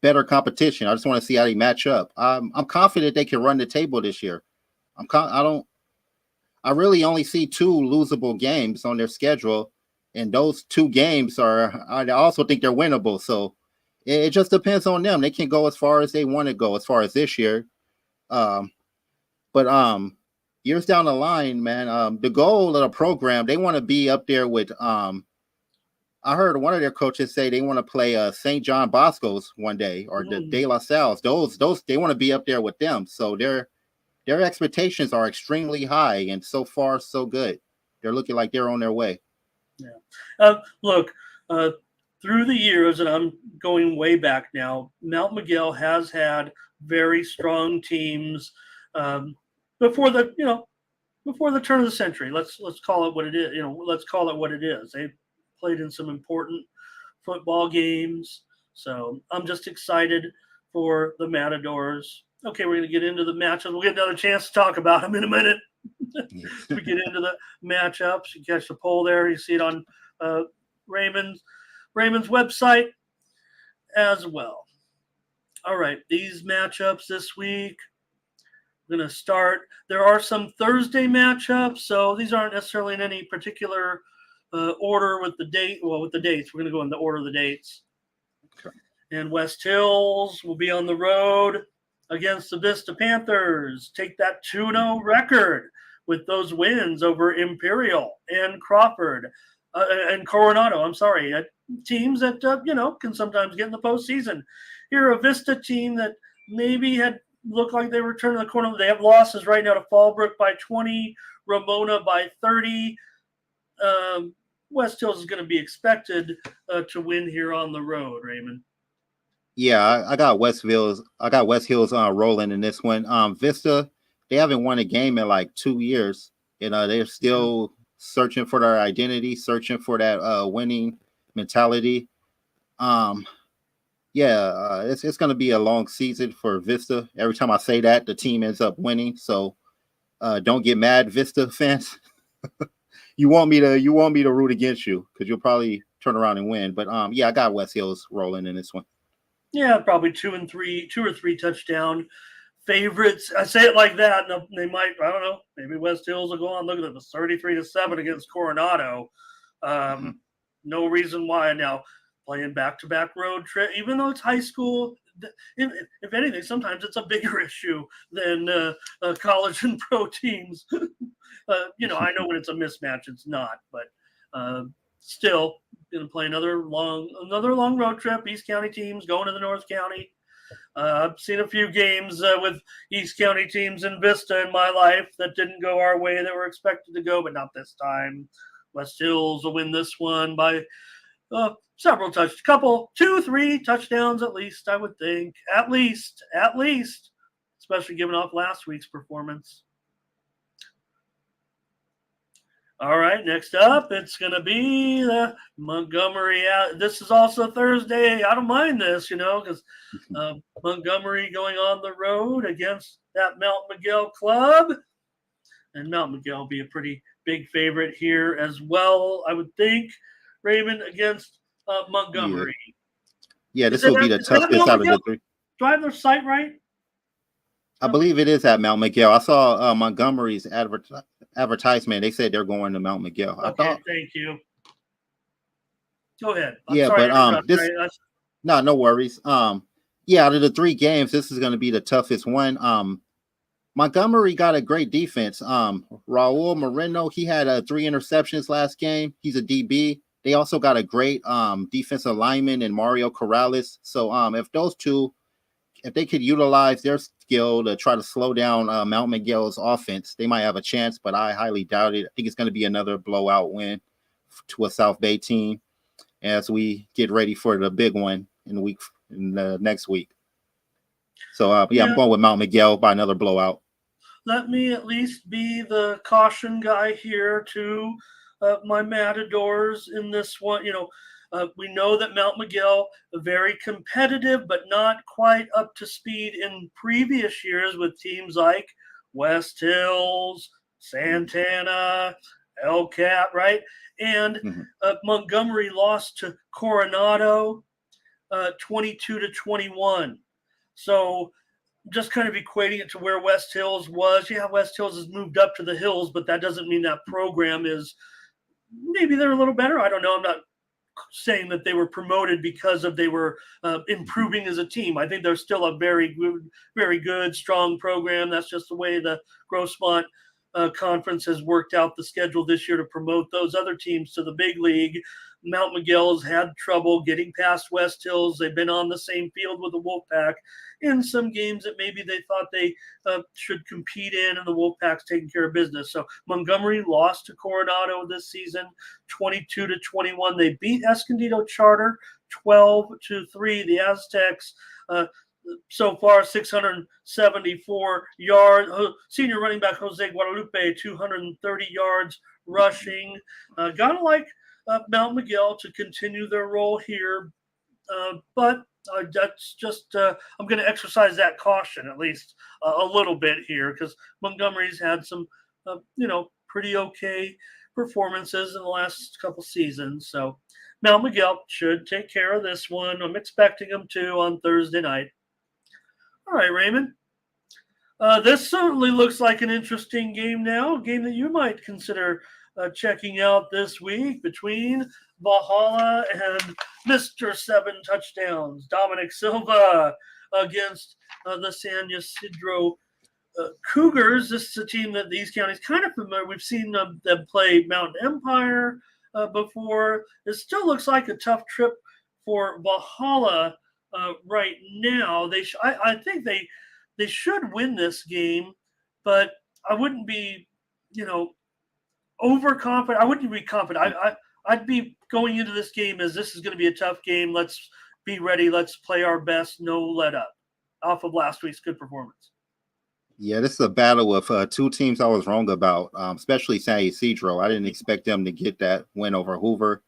better competition. I just want to see how they match up. I'm confident they can run the table this year. I really only see 2 losable games on their schedule, and those 2 games I also think they're winnable. So it just depends on them. They can go as far as they want to go as far as this year. But years down the line, man, the goal of the program, they want to be up there with I heard one of their coaches say they want to play St. John Bosco's one day, or the De La Salle's. Those they want to be up there with them. So their expectations are extremely high, and so far so good. They're looking like they're on their way. Yeah. Look, through the years, and I'm going way back now, Mount Miguel has had very strong teams before the turn of the century. Let's call it what it is. Let's call it what it is. They played in some important football games. So I'm just excited for the Matadors. Okay, we're going to get into the matchups. We'll get another chance to talk about them in a minute. We get into the matchups. You catch the poll there. You see it on Raymond's website as well. All right, these matchups this week. I'm going to start. There are some Thursday matchups, so these aren't necessarily in any particular order with the date. Well, with the dates, we're going to go in the order of the dates. Okay. And West Hills will be on the road against the Vista Panthers. Take that 2-0 record with those wins over Imperial and Crawford and Coronado. I'm sorry, teams that can sometimes get in the postseason. Here, a Vista team that maybe had looked like they were turning the corner. They have losses right now to Fallbrook by 20, Ramona by 30. West Hills is going to be expected to win here on the road, Raymond. Yeah, I got West Hills. Rolling in this one. Vista, they haven't won a game in like 2 years. They're still searching for their identity, searching for that winning mentality. It's going to be a long season for Vista. Every time I say that, the team ends up winning. So don't get mad, Vista fans. You want me to root against you because you'll probably turn around and win. But I got West Hills rolling in this one. Yeah, probably 2 or 3 touchdown favorites. I say it like that, and they might. I don't know. Maybe West Hills will go on. Look at it, 33-7 against Coronado. No reason why. Now playing back-to-back road trip, even though it's high school. If anything, sometimes it's a bigger issue than college and pro teams. I know when it's a mismatch, it's not, but still going to play another long road trip. East County teams going to the North County. I've seen a few games with East County teams in Vista in my life that didn't go our way that were expected to go, but not this time. West Hills will win this one by several 2-3 touchdowns at least, I would think. At least, especially given off last week's performance. All right, next up, it's going to be the Montgomery. This is also Thursday. I don't mind this, because Montgomery going on the road against that Mount Miguel club. And Mount Miguel will be a pretty big favorite here as well, I would think. Raymond against Montgomery. Yeah, this will be the toughest out of the three. Do I have their site right? I believe it is at Mount Miguel. I saw Montgomery's advertisement. They said they're going to Mount Miguel. Okay, thank you. Go ahead. No worries. Out of the 3 games, this is going to be the toughest one. Montgomery got a great defense. Raul Moreno, he had 3 interceptions last game. He's a DB. They also got a great defensive lineman in Mario Corrales. So if those two, if they could utilize their skill to try to slow down Mount Miguel's offense, they might have a chance, but I highly doubt it. I think it's going to be another blowout win to a South Bay team as we get ready for the big one in the next week. So, I'm going with Mount Miguel by another blowout. Let me at least be the caution guy here to my Matadors in this one. We know that Mount Miguel, very competitive, but not quite up to speed in previous years with teams like West Hills, Santana, Elcat, right? And Montgomery lost to Coronado 22-21. So just kind of equating it to where West Hills was. Yeah, West Hills has moved up to the hills, but that doesn't mean that program is – maybe they're a little better. I don't know. I'm not saying that they were promoted because they were improving as a team. I think they're still a very good, strong program. That's just the way the Grossmont conference has worked out the schedule this year to promote those other teams to the big league. Mount Miguel's had trouble getting past West Hills. They've been on the same field with the Wolfpack in some games that maybe they thought they should compete in, and the Wolfpack's taking care of business. So Montgomery lost to Coronado this season, 22-21. They beat Escondido Charter 12-3. The Aztecs so far 674 yards. Senior running back Jose Guadalupe 230 yards rushing. Gotta like Mount Miguel to continue their role here, but that's just I'm going to exercise that caution at least a little bit here, because Montgomery's had some pretty okay performances in the last couple seasons. So Mount Miguel should take care of this one. I'm expecting them to on Thursday night. All right, Raymond. This certainly looks like an interesting game now, a game that you might consider checking out this week between Valhalla and Mr. 7 Touchdowns, Dominic Silva, against the San Ysidro Cougars. This is a team that the East County is kind of familiar. We've seen them play Mountain Empire before. It still looks like a tough trip for Valhalla right now. I think they should win this game, but I wouldn't be, overconfident. I wouldn't be confident. I'd be going into this game as this is going to be a tough game. Let's be ready. Let's play our best. No let up off of last week's good performance. Yeah, this is a battle of two teams I was wrong about, especially San Ysidro. I didn't expect them to get that win over Hoover.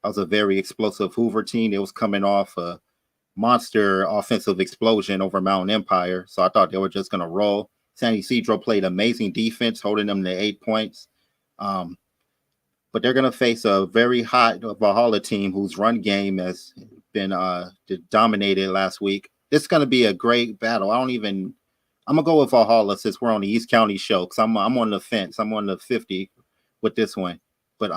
That was a very explosive Hoover team. It was coming off a monster offensive explosion over Mountain Empire, so I thought they were just going to roll. San Ysidro played amazing defense, holding them to 8 points. But they're going to face a very hot Valhalla team whose run game has been dominated last week. This is going to be a great battle. I'm going to go with Valhalla since we're on the East County show, because I'm on the fence. I'm on the 50 with this one. But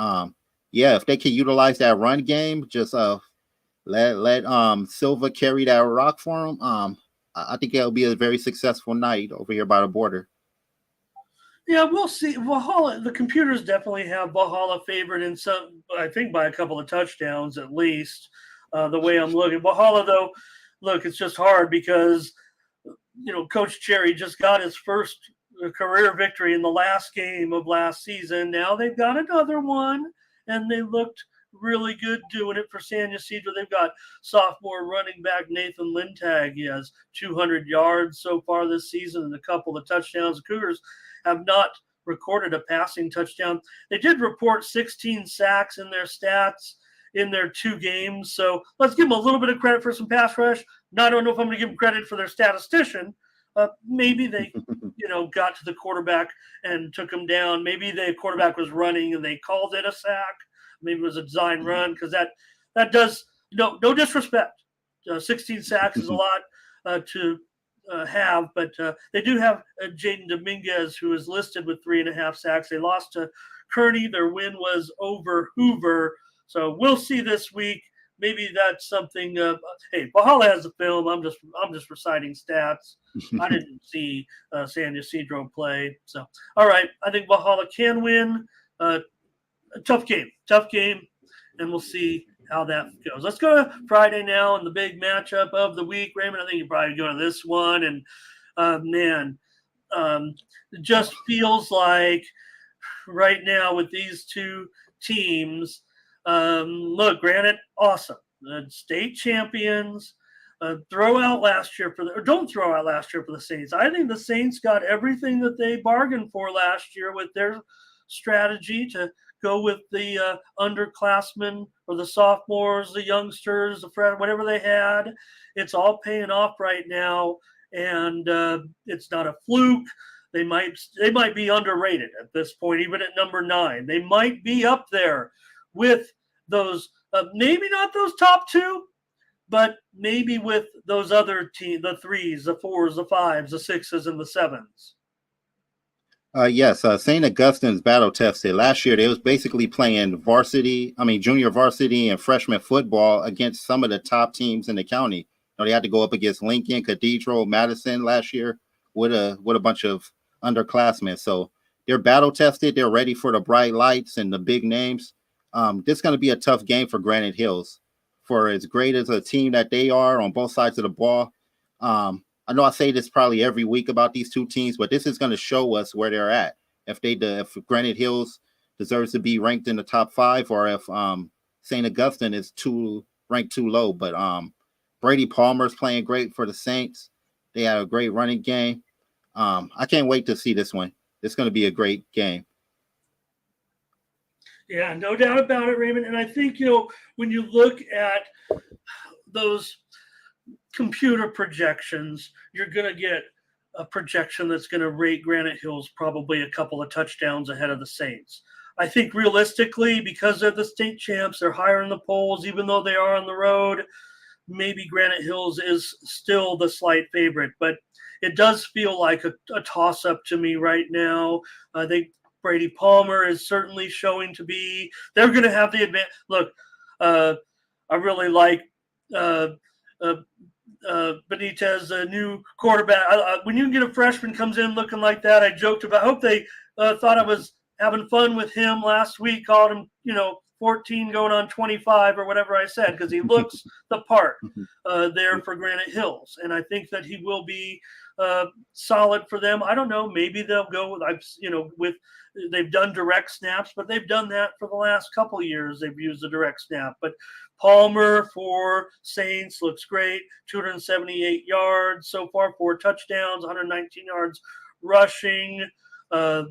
yeah, if they can utilize that run game, just let Silva carry that rock for him. I think it'll be a very successful night over here by the border. Yeah, we'll see. Valhalla, the computers definitely have Valhalla favored in some, I think by a couple of touchdowns at least, the way I'm looking. Valhalla, though, look, it's just hard because, Coach Cherry just got his first career victory in the last game of last season. Now they've got another one, and they looked really good doing it for San Ysidro. They've got sophomore running back Nathan Lintag. He has 200 yards so far this season and a couple of touchdowns. The Cougars have not recorded a passing touchdown. They did report 16 sacks in their stats in their 2 games. So let's give them a little bit of credit for some pass rush. Now, I don't know if I'm going to give them credit for their statistician. Maybe they, got to the quarterback and took him down. Maybe the quarterback was running and they called it a sack. Maybe it was a design run, because that does no disrespect. 16 sacks is a lot to have, but they do have Jaden Dominguez, who is listed with 3.5 sacks. They lost to Kearney. Their win was over Hoover. So we'll see this week. Maybe that's something. Hey, Valhalla has a film. I'm just reciting stats. I didn't see San Ysidro play. So all right, I think Valhalla can win. Tough game, and we'll see how that goes. Let's go to Friday now and the big matchup of the week. Raymond, I think you probably go to this one, and it just feels like right now with these two teams, look, granted, awesome, state champions. Don't throw out last year for the Saints. I think the Saints got everything that they bargained for last year with their strategy to go with the underclassmen or the sophomores, the youngsters, the friend, whatever they had. It's all paying off right now, and it's not a fluke. They might be underrated at this point, even at number 9. They might be up there with those, maybe not those top 2, but maybe with those other teams, the 3s, the 4s, the 5s, the 6s, and the 7s. Yes, St. Augustine's battle tested last year. They was basically playing junior varsity and freshman football against some of the top teams in the county. They had to go up against Lincoln, Cathedral, Madison last year with a bunch of underclassmen. So they're battle tested. They're ready for the bright lights and the big names. This is going to be a tough game for Granite Hills. For as great as a team that they are on both sides of the ball, I know I say this probably every week about these two teams, but this is going to show us where they're at. If Granite Hills deserves to be ranked in the top 5, or if St. Augustine is ranked too low. But Brady Palmer's playing great for the Saints. They had a great running game. I can't wait to see this one. It's going to be a great game. Yeah, no doubt about it, Raymond. And I think, when you look at those computer projections, you're going to get a projection that's going to rate Granite Hills probably a couple of touchdowns ahead of the Saints. I think realistically, because they're the state champs, they're higher in the polls, even though they are on the road. Maybe Granite Hills is still the slight favorite, but it does feel like a toss-up to me right now. I think Brady Palmer is certainly showing to be. They're going to have the advantage. Look, I really like Benitez, the new quarterback. When you get a freshman comes in looking like that, I joked about. I hope they thought I was having fun with him last week. Called him, 14 going on 25 or whatever I said, because he looks the part there for Granite Hills, and I think that he will be solid for them. I don't know. Maybe they'll go with they've done direct snaps, but they've done that for the last couple of years. They've used the direct snap, but Palmer for Saints looks great. 278 yards so far, 4 touchdowns, 119 yards rushing. They've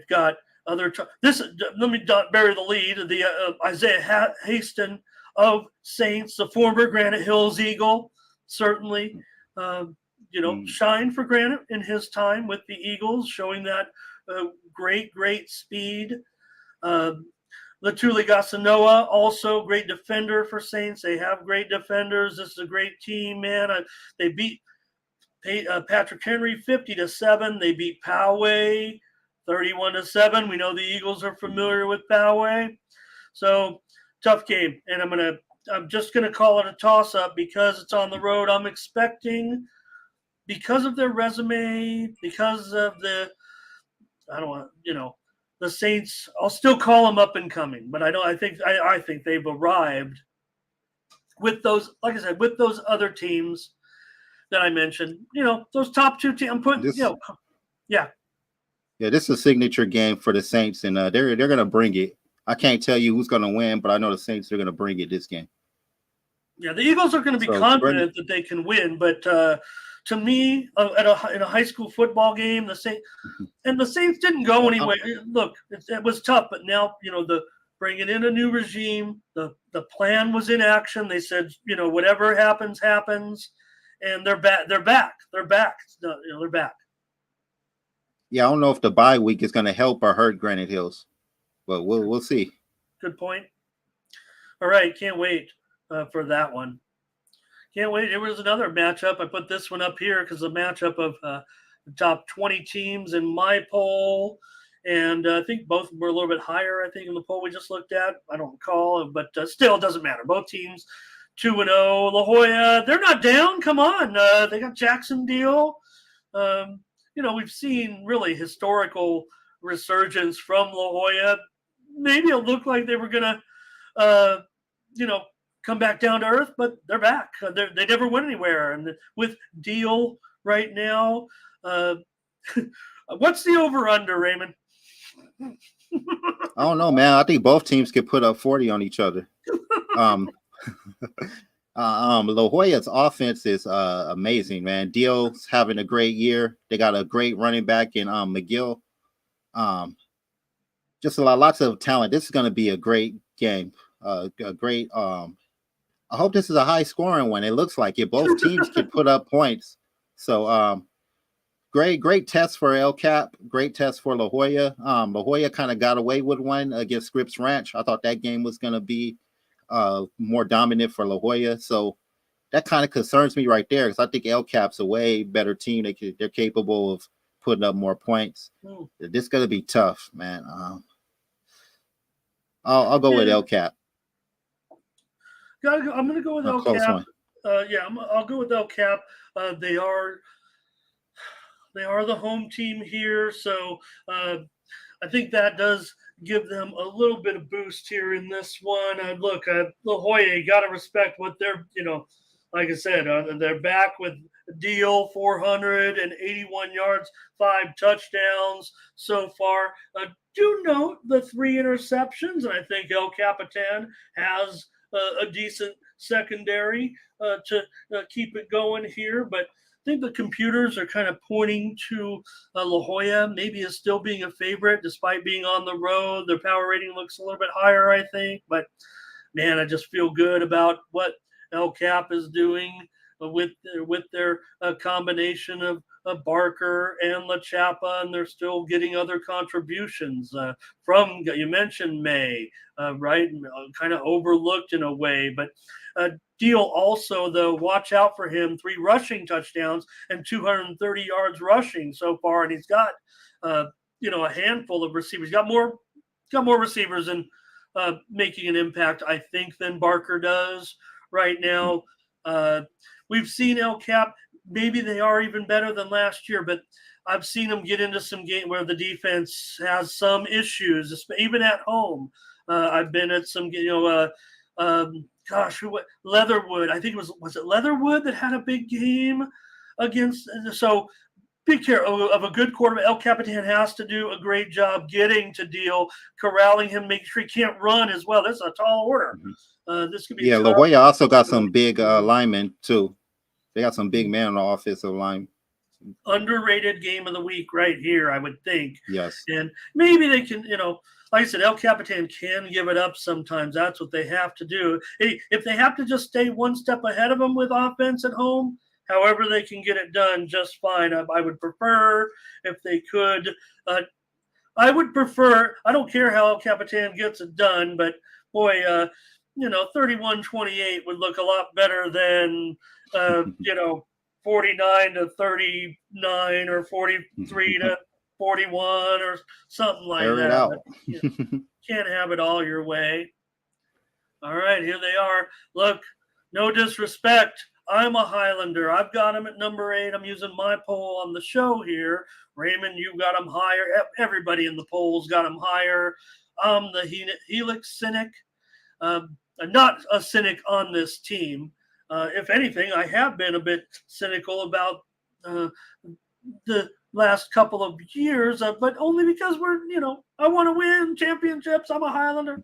got other. Let me bury the lead. The Isaiah Haston of Saints, the former Granite Hills Eagle, certainly. Shined for Granite in his time with the Eagles, showing that great speed. Latuli Gasanoa, also great defender for Saints. They have great defenders. This is a great team, man. They beat Patrick Henry 50-7. They beat Poway 31-7. We know the Eagles are familiar with Poway. So tough game. And I'm just gonna call it a toss-up because it's on the road. I'm expecting, because of their resume, because of the Saints, I'll still call them up and coming, but I think they've arrived with those, like I said, with those other teams that I mentioned. Those top 2 teams. I'm putting, yeah. Yeah, this is a signature game for the Saints, and they're gonna bring it. I can't tell you who's gonna win, but I know the Saints are gonna bring it this game. Yeah, the Eagles are going to be confident that they can win, but to me, in a high school football game, the Saints didn't go anywhere. Look, it was tough, but now the bringing in a new regime, the plan was in action. They said, whatever happens, and they're back. They're back. They're back. They're back. Yeah, I don't know if the bye week is going to help or hurt Granite Hills, but we'll see. Good point. All right, can't wait for that one. Can't wait. It was another matchup. I put this one up here because the matchup of the top 20 teams in my poll, and I think both were a little bit higher, I think, in the poll we just looked at. I don't recall, but still, it doesn't matter. Both teams 2-0. La Jolla, they're not down. Come on. They got Jacksonville. We've seen really historical resurgence from La Jolla. Maybe it looked like they were going to, come back down to earth, but they're back. They never went anywhere. And with Deal right now, what's the over-under, Raymond? I don't know, man. I think both teams could put up 40 on each other. La Jolla's offense is amazing, man. Deal's having a great year. They got a great running back in McGill. Just lots of talent. This is going to be a great game. A great. I hope this is a high scoring one. It looks like it. Both teams can put up points. So great test for El Cap. Great test for La Jolla. La Jolla kind of got away with one against Scripps Ranch. I thought that game was going to be more dominant for La Jolla. So that kind of concerns me right there because I think El Cap's a way better team. They're capable of putting up more points. This is going to be tough, man. I'll go with El Cap. I'm going to go with El Cap. I'll go with El Cap. They are the home team here, so I think that does give them a little bit of boost here in this one. Look, La Jolla, got to respect what they're, like I said, they're back with Deal, 481 yards, 5 touchdowns so far. Do note the 3 interceptions, and I think El Capitan has a decent secondary to keep it going here, but I think the computers are kind of pointing to La Jolla maybe as still being a favorite despite being on the road. Their power rating looks a little bit higher, I think. But, man, I just feel good about what El Cap is doing with their combination of Barker and La Chapa, and they're still getting other contributions from, you mentioned May, right? Kind of overlooked in a way. But Deal also, though, watch out for him. 3 rushing touchdowns and 230 yards rushing so far, and he's got a handful of receivers. He's got more receivers and making an impact, I think, than Barker does right now. We've seen El Cap. Maybe they are even better than last year, but I've seen them get into some game where the defense has some issues, even at home. I've been at some, Leatherwood. I think was it Leatherwood that had a big game against. So be careful of a good quarterback. El Capitan has to do a great job getting to Deal, corralling him, making sure he can't run as well. This is a tall order. This could be tough. La Jolla also got some big linemen too. They got some big men on the offensive line. Underrated game of the week right here, I would think. Yes. And maybe they can, like I said, El Capitan can give it up sometimes. That's what they have to do. If they have to just stay one step ahead of them with offense at home, however they can get it done, just fine. I would prefer if they could. I would prefer. I don't care how El Capitan gets it done, but boy, 31-28 would look a lot better than 49 to 39 or 43 to 41 or something like Air that. It out. Can't have it all your way. All right, here they are. Look, no disrespect. I'm a Highlander. I've got him at number 8. I'm using my poll on the show here. Raymond, you've got him higher. Everybody in the polls got him higher. I'm the Helix cynic. I'm not a cynic on this team. If anything, I have been a bit cynical about the last couple of years, but only because I want to win championships. I'm a Highlander.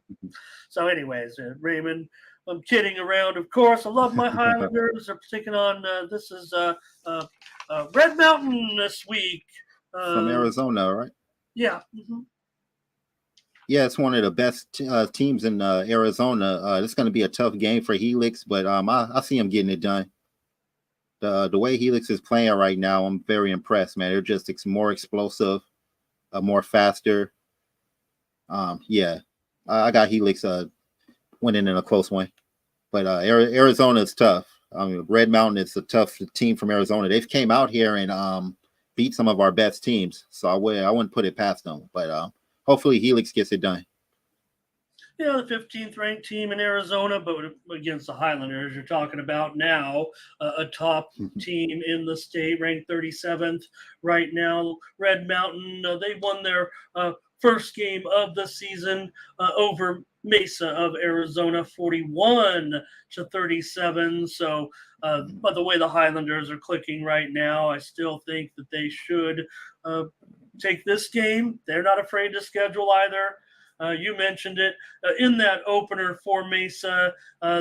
So anyways, Raymond, I'm kidding around, of course. I love my Highlanders. They're taking on, this is Red Mountain this week. From Arizona, right? Yeah. Mm-hmm. Yeah, it's one of the best teams in Arizona. It's going to be a tough game for Helix, but I see him getting it done. The way Helix is playing right now, I'm very impressed, man. They're just more explosive, more faster. I got Helix winning in a close one, but Arizona is tough. Red Mountain is a tough team from Arizona. They've came out here and beat some of our best teams, so I wouldn't put it past them, but hopefully Helix gets it done. Yeah, the 15th ranked team in Arizona, but against the Highlanders, you're talking about now a top team in the state, ranked 37th right now. Red Mountain, they won their first game of the season over Mesa of Arizona, 41-37. So, by the way the Highlanders are clicking right now, I still think that they should take this game. They're not afraid to schedule either. You mentioned it. In that opener for Mesa,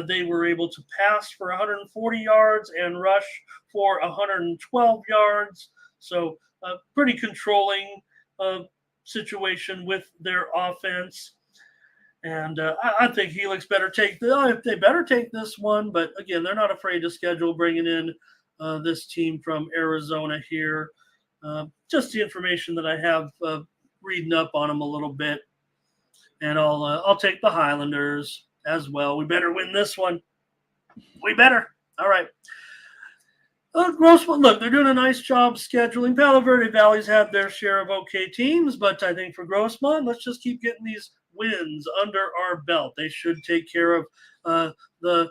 they were able to pass for 140 yards and rush for 112 yards. So pretty controlling situation with their offense. And I think Helix better take this one. But again, they're not afraid to schedule, bringing in this team from Arizona here. Just the information that I have reading up on them a little bit. And I'll take the Highlanders as well. We better win this one. We better. All right. Grossman, look, they're doing a nice job scheduling. Palo Verde Valley's had their share of okay teams, but I think for Grossman, let's just keep getting these wins under our belt. They should take care of the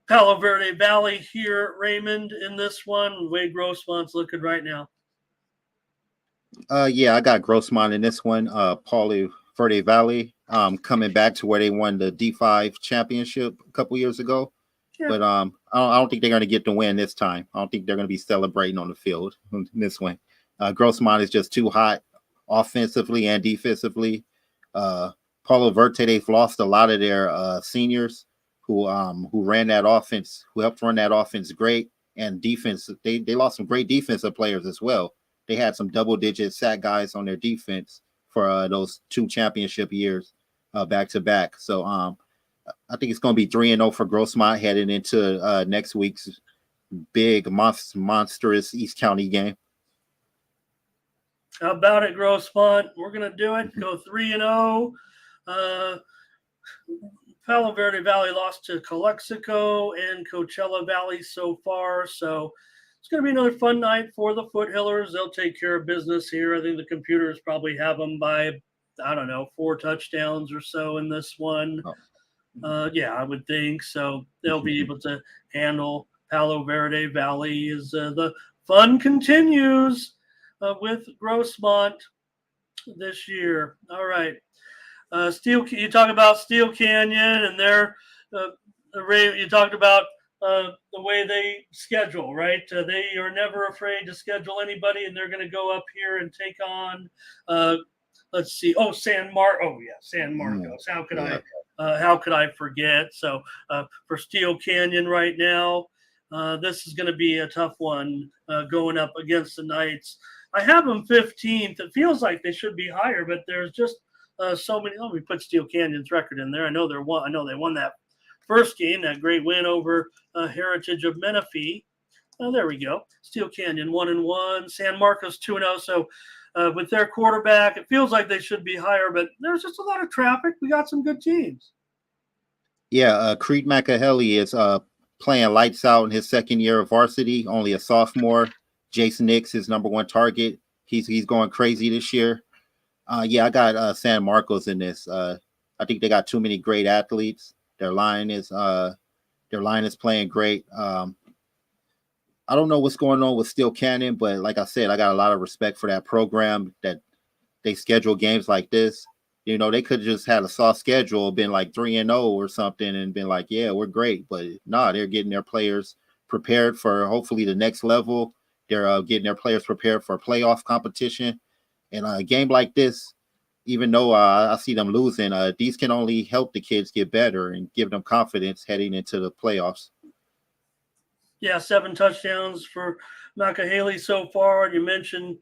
Palo Verde Valley here, Raymond, in this one. The way Grossman's looking right now. Yeah, I got Grossman in this one. Paulie Verde Valley, coming back to where they won the D5 championship a couple years ago. Yeah. But I don't think they're going to get the win this time. I don't think they're going to be celebrating on the field in this one. Grossman is just too hot offensively and defensively. Paulo Verde, they've lost a lot of their seniors who ran that offense, who helped run that offense great. And defense, they lost some great defensive players as well. They had some double-digit sack guys on their defense for those 2 championship years back to back. So I think it's going to be 3-0 for Grossmont heading into next week's big, monstrous East County game. How about it, Grossmont? We're going to do it. Go 3-0. Palo Verde Valley lost to Calexico and Coachella Valley so far. So it's going to be another fun night for the Foothillers. They'll take care of business here. I think the computers probably have them by, 4 touchdowns or so in this one. Yeah, I would think so. They'll be able to handle Palo Verde Valley as the fun continues with Grossmont this year. All right. You talk about Steel Canyon and their you talked about the way they schedule, right? They are never afraid to schedule anybody, and they're going to go up here and take on let's see. San Marcos. How could I forget? So for Steel Canyon right now, this is going to be a tough one going up against the Knights. I have them 15th. It feels like they should be higher, but there's just so many. Let me put Steel Canyon's record in there. I know they won that first game, that great win over Heritage of Menifee. There we go. Steel Canyon 1-1. San Marcos 2-0. So with their quarterback, it feels like they should be higher, but there's just a lot of traffic. We got some good teams. Yeah, Creed McAhelly is playing lights out in his second year of varsity, only a sophomore. Jason Nix, his number 1 target. He's going crazy this year. Yeah, I got San Marcos in this. I think they got too many great athletes. Their line is playing great. I don't know what's going on with Steel Canyon, but like I said, I got a lot of respect for that program that they schedule games like this. You know, they could have just had a soft schedule, been like 3-0 or something, and been like, yeah, we're great. But no, they're getting their players prepared for hopefully the next level. They're getting their players prepared for playoff competition. And a game like this, even though I see them losing, these can only help the kids get better and give them confidence heading into the playoffs. Yeah, 7 touchdowns for McAhaley so far. You mentioned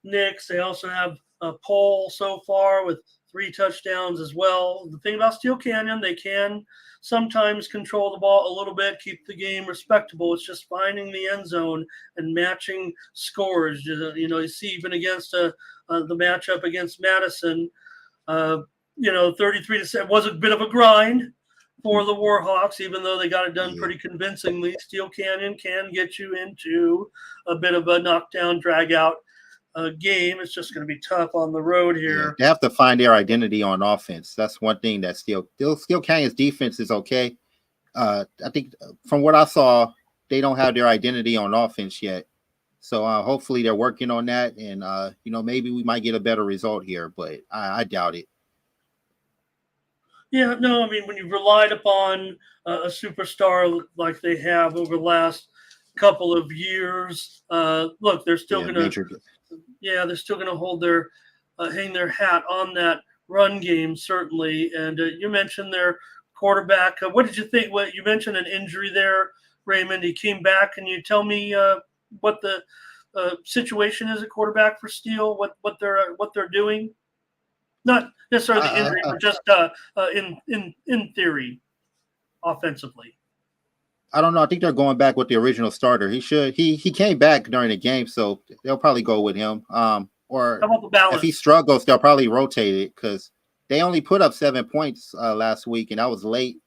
Nix. They also have Paul so far with 3 touchdowns as well. The thing about Steel Canyon, they can sometimes control the ball a little bit, keep the game respectable. It's just finding the end zone and matching scores. You see even against the matchup against Madison, 33-7 was a bit of a grind for the Warhawks, even though they got it done pretty convincingly. Steel Canyon can get you into a bit of a knockdown, drag-out game. It's just going to be tough on the road here. Yeah, they have to find their identity on offense. That's one thing that Steel Canyon's defense is okay. I think from what I saw, they don't have their identity on offense yet. So hopefully they're working on that, and maybe we might get a better result here, but I doubt it. Yeah, no, I mean, when you've relied upon a superstar like they have over the last couple of years, look, they're still going to they're still going to hold hang their hat on that run game, certainly. And you mentioned their quarterback. What did you think? You mentioned an injury there, Raymond. He came back. Can you tell me what the situation is at quarterback for Steel? What they're doing? Not necessarily the injury, but just in theory, offensively. I don't know. I think they're going back with the original starter. He came back during the game, so they'll probably go with him. Or if he struggles, they'll probably rotate it because they only put up 7 points last week, and that was late.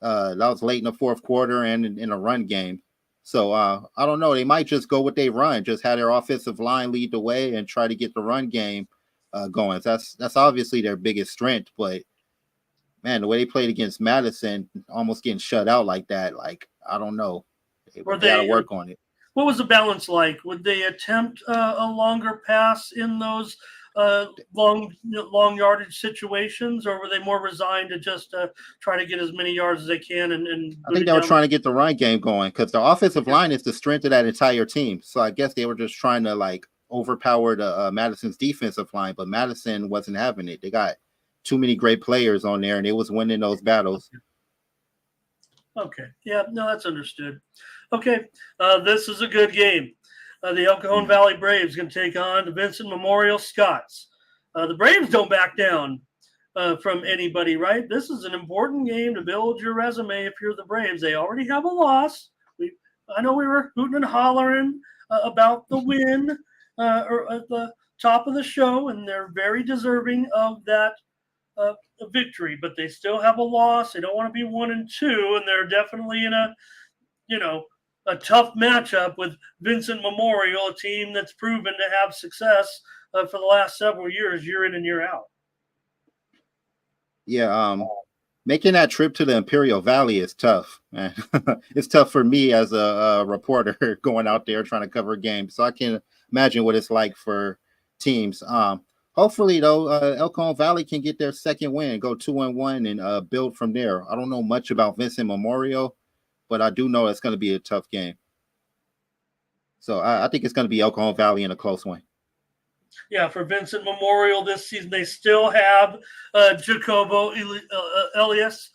That was late in the fourth quarter and in a run game. So I don't know. They might just go with they run, just have their offensive line lead the way and try to get the run game going. That's obviously their biggest strength. But man, the way they played against Madison, almost getting shut out like that, like I don't know. They got to work on it. What was the balance like? Would they attempt a longer pass in those long yardage situations, or were they more resigned to just try to get as many yards as they can? And I think they were trying to get the run game going because the offensive line is the strength of that entire team. So I guess they were just trying to like overpower the Madison's defensive line, but Madison wasn't having it. They got too many great players on there, and they was winning those battles. Okay. Yeah, no, that's understood. Okay. This is a good game. The El Cajon Valley Braves going to take on the Vincent Memorial Scots. The Braves don't back down from anybody, right? This is an important game to build your resume if you're the Braves. They already have a loss. I know we were hooting and hollering about the win or at the top of the show, and they're very deserving of that a victory, but they still have a loss. They don't want to be 1-2, and they're definitely in a tough matchup with Vincent Memorial, a team that's proven to have success for the last several years, year in and year out. Yeah, making that trip to the Imperial Valley is tough, man. It's tough for me as a reporter going out there trying to cover a game, so I can imagine what it's like for teams. Hopefully, though, El Cajon Valley can get their second win, go 2-1, and build from there. I don't know much about Vincent Memorial, but I do know it's going to be a tough game. So I think it's going to be El Cajon Valley in a close one. Yeah, for Vincent Memorial this season, they still have Jacobo Elias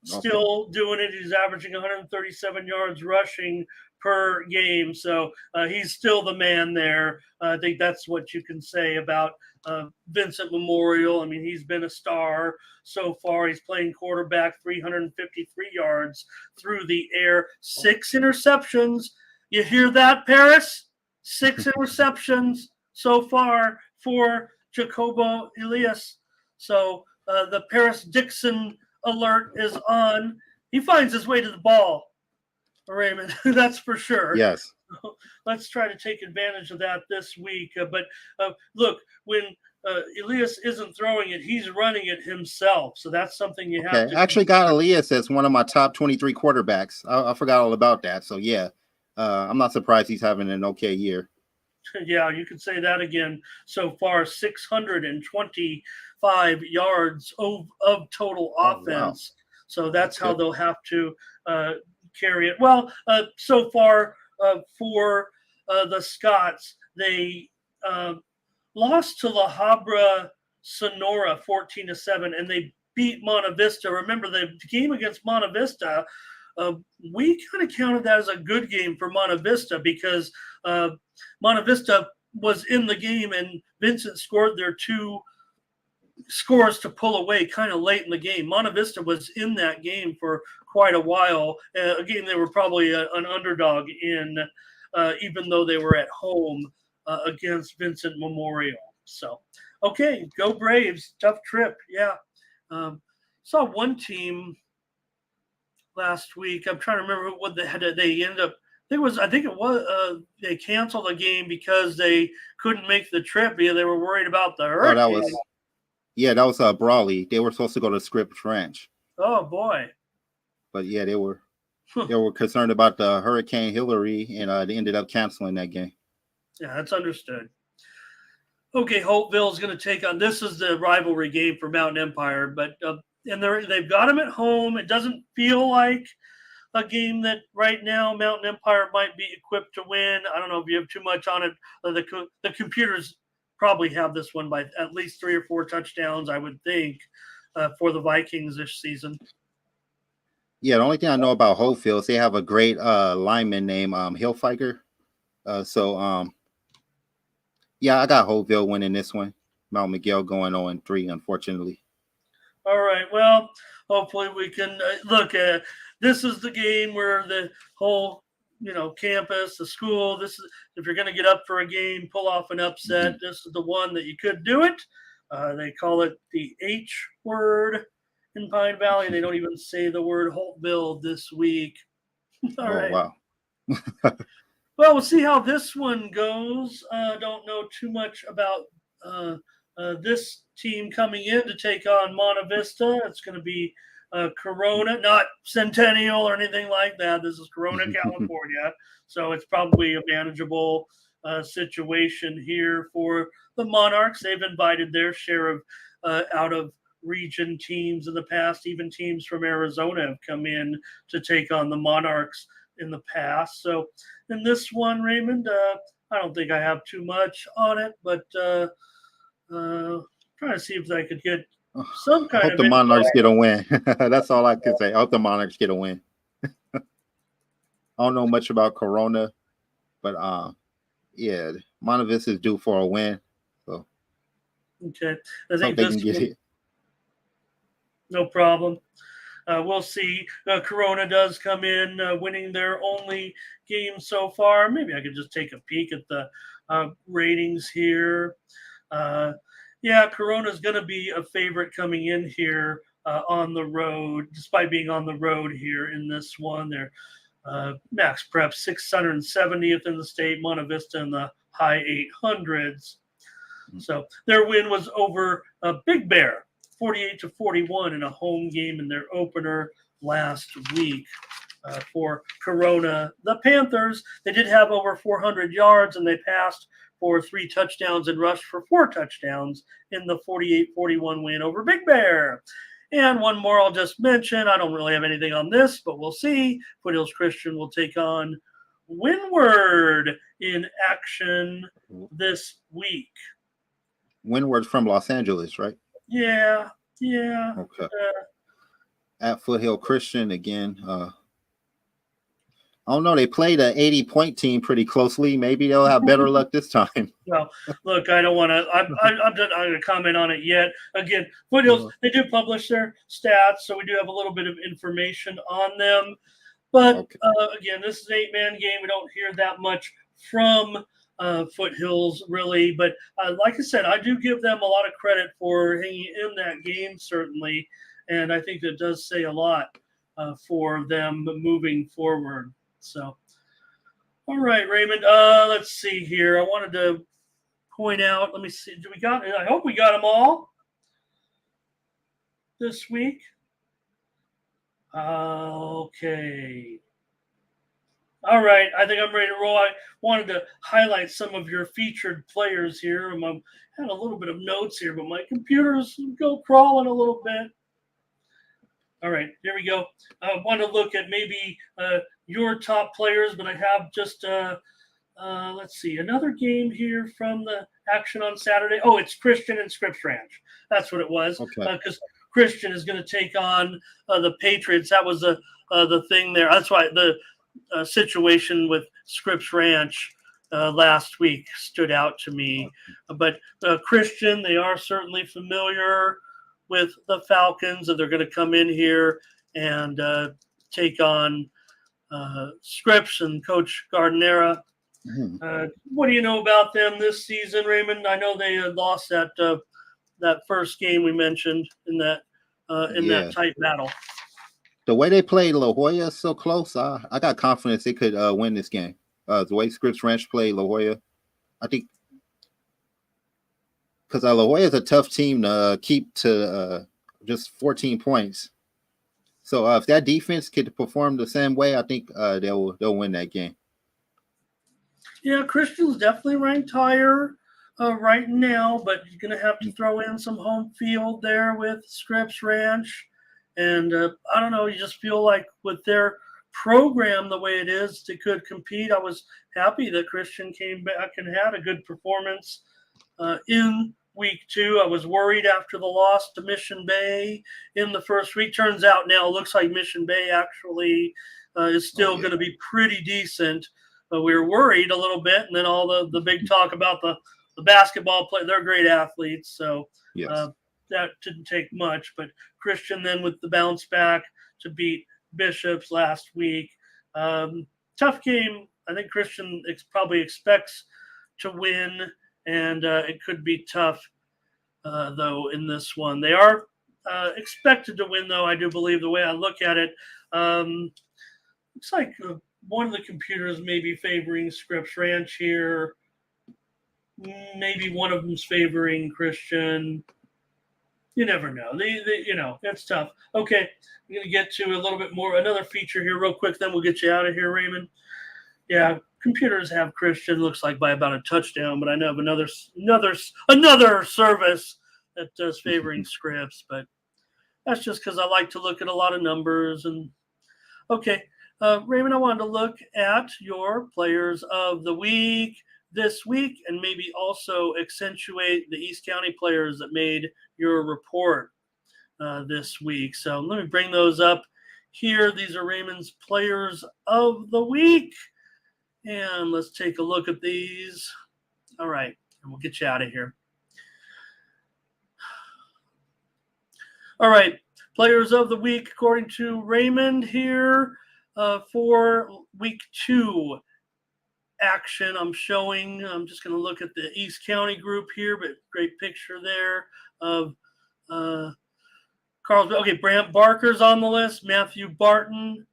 still doing it. He's averaging 137 yards rushing per game. So he's still the man there. I think that's what you can say about Vincent Memorial. I mean, he's been a star so far. He's playing quarterback, 353 yards through the air, 6 interceptions. You hear that, Paris? 6 interceptions so far for Jacobo Elias. So the Paris Dixon alert is on. He finds his way to the ball, Raymond. That's for sure. Yes. So let's try to take advantage of that this week. But look, when Elias isn't throwing it, he's running it himself. So that's something you have to. I actually got Elias as one of my top 23 quarterbacks. I forgot all about that. So, yeah, I'm not surprised he's having an okay year. Yeah, you could say that again. So far, 625 yards of total offense. Wow. So that's how they'll have to carry it. Well, so far for the Scots, they lost to La Habra Sonora 14-7, and they beat Monte Vista. Remember, the game against Monte Vista, we kind of counted that as a good game for Monte Vista because Monte Vista was in the game and Vincent scored their 2 scores to pull away kind of late in the game. Monte Vista was in that game for quite a while. Again, they were probably an underdog in, even though they were at home against Vincent Memorial. So, okay, go Braves. Tough trip. Yeah. Saw one team last week. I'm trying to remember what they had. They ended up. I think it was. They canceled the game because they couldn't make the trip. Yeah, they were worried about the hurricane. That was Brawley. They were supposed to go to Scripps Ranch. Oh boy! But yeah, they were concerned about the Hurricane Hillary, and they ended up canceling that game. Yeah, that's understood. Okay, Holtville is going to take on. This is the rivalry game for Mountain Empire, but and they've got them at home. It doesn't feel like a game that right now Mountain Empire might be equipped to win. I don't know if you have too much on it. The computers probably have this one by at least 3 or 4 touchdowns, I would think, for the Vikings this season. Yeah, the only thing I know about Holtville is they have a great lineman named Hilfiger. Yeah, I got Holtville winning this one. Mount Miguel going 0-3, unfortunately. All right. Well, hopefully we can look at. This is the game where the whole, campus, the school. This is if you're going to get up for a game, pull off an upset. Mm-hmm. This is the one that you could do it. They call it the H word in Pine Valley. They don't even say the word Holtville this week. All right. Wow. Well, we'll see how this one goes. Don't know too much about this team coming in to take on Monta Vista. It's going to be Corona, not Centennial or anything like that. This is Corona, California. So it's probably a manageable situation here for the Monarchs. They've invited their share of out of region teams in the past. Even teams from Arizona have come in to take on the Monarchs in the past. So in this one, Raymond, I don't think I have too much on it, but trying to see if I could get some I kind hope of the info. Monarchs get a win. That's all I can say. I hope the Monarchs get a win. I don't know much about Corona, but yeah, Monta Vista is due for a win. So Okay, I hope think they this can get one, it. no problem. We'll see. Corona does come in winning their only game so far. Maybe I could just take a peek at the ratings here. Yeah, Corona's going to be a favorite coming in here on the road, despite being on the road here in this one. They're max prep 670th in the state, Monta Vista in the high 800s. So their win was over Big Bear, 48-41 in a home game in their opener last week. For Corona, the Panthers, they did have over 400 yards and they passed for 3 touchdowns and rushed for 4 touchdowns in the 48-41 win over Big Bear. And one more I'll just mention. I don't really have anything on this, but we'll see. Foothills Christian will take on Windward in action this week. Windward from Los Angeles, right? Yeah. Okay. At Foothill Christian again. I don't know. They played an 80-point team pretty closely. Maybe they'll have better luck this time. Well, look, I don't want to. I'm not going to comment on it yet. Again, Foothills, they do publish their stats, so we do have a little bit of information on them. But Okay. Again, this is an 8-man game. We don't hear that much from Foothills, really. But like I said, I do give them a lot of credit for hanging in that game, certainly. And I think that does say a lot for them moving forward. So, all right, Raymond. Let's see here. I wanted to point out. Let me see. I hope we got them all this week. Okay. All right. I think I'm ready to roll. I wanted to highlight some of your featured players here. I had a little bit of notes here, but my computer's go crawling a little bit. All right, here we go. I want to look at maybe your top players, but I have just let's see, another game here from the action on Saturday. Oh, it's Christian and Scripps Ranch. That's what it was. Okay. Because Christian is going to take on the Patriots. That was the thing there. That's why the situation with Scripps Ranch last week stood out to me. But Christian, they are certainly familiar with the Falcons, and they're going to come in here and take on Scripps and Coach Gardenera. What do you know about them this season, Raymond? I know they had lost that first game we mentioned in that tight battle. The way they played La Jolla so close, I got confidence they could win this game. The way Scripps Ranch played La Jolla, I think, because La Jolla is a tough team to keep to just 14 points. So if that defense could perform the same way, I think they'll win that game. Yeah, Christian's definitely ranked higher right now, but you're going to have to throw in some home field there with Scripps Ranch. And I don't know, you just feel like with their program the way it is, they could compete. I was happy that Christian came back and had a good performance in week 2. I was worried after the loss to Mission Bay in the first week. Turns out now it looks like Mission Bay actually is still going to be pretty decent. We were worried a little bit, and then all the big talk about the basketball play. They're great athletes, so yes. That didn't take much. But Christian then with the bounce back to beat Bishops last week. Tough game. I think Christian probably expects to win, and it could be tough, though, in this one. They are expected to win, though, I do believe, the way I look at it. Looks like one of the computers may be favoring Scripps Ranch here. Maybe one of them's favoring Christian. You never know. That's tough. Okay, I'm going to get to a little bit more, another feature here real quick, then we'll get you out of here, Raymond. Yeah, computers have Christian, looks like by about a touchdown, but I know of another service that does favoring Scripps, but that's just because I like to look at a lot of numbers. And okay, Raymond, I wanted to look at your players of the week this week and maybe also accentuate the East County players that made your report this week. So let me bring those up here. These are Raymond's players of the week. And let's take a look at these. All right, and we'll get you out of here. All right, players of the week according to Raymond here for week 2 action. I'm just going to look at the East County group here, but great picture there of Carlsbad. Okay, Brant Barker's on the list. Matthew Barton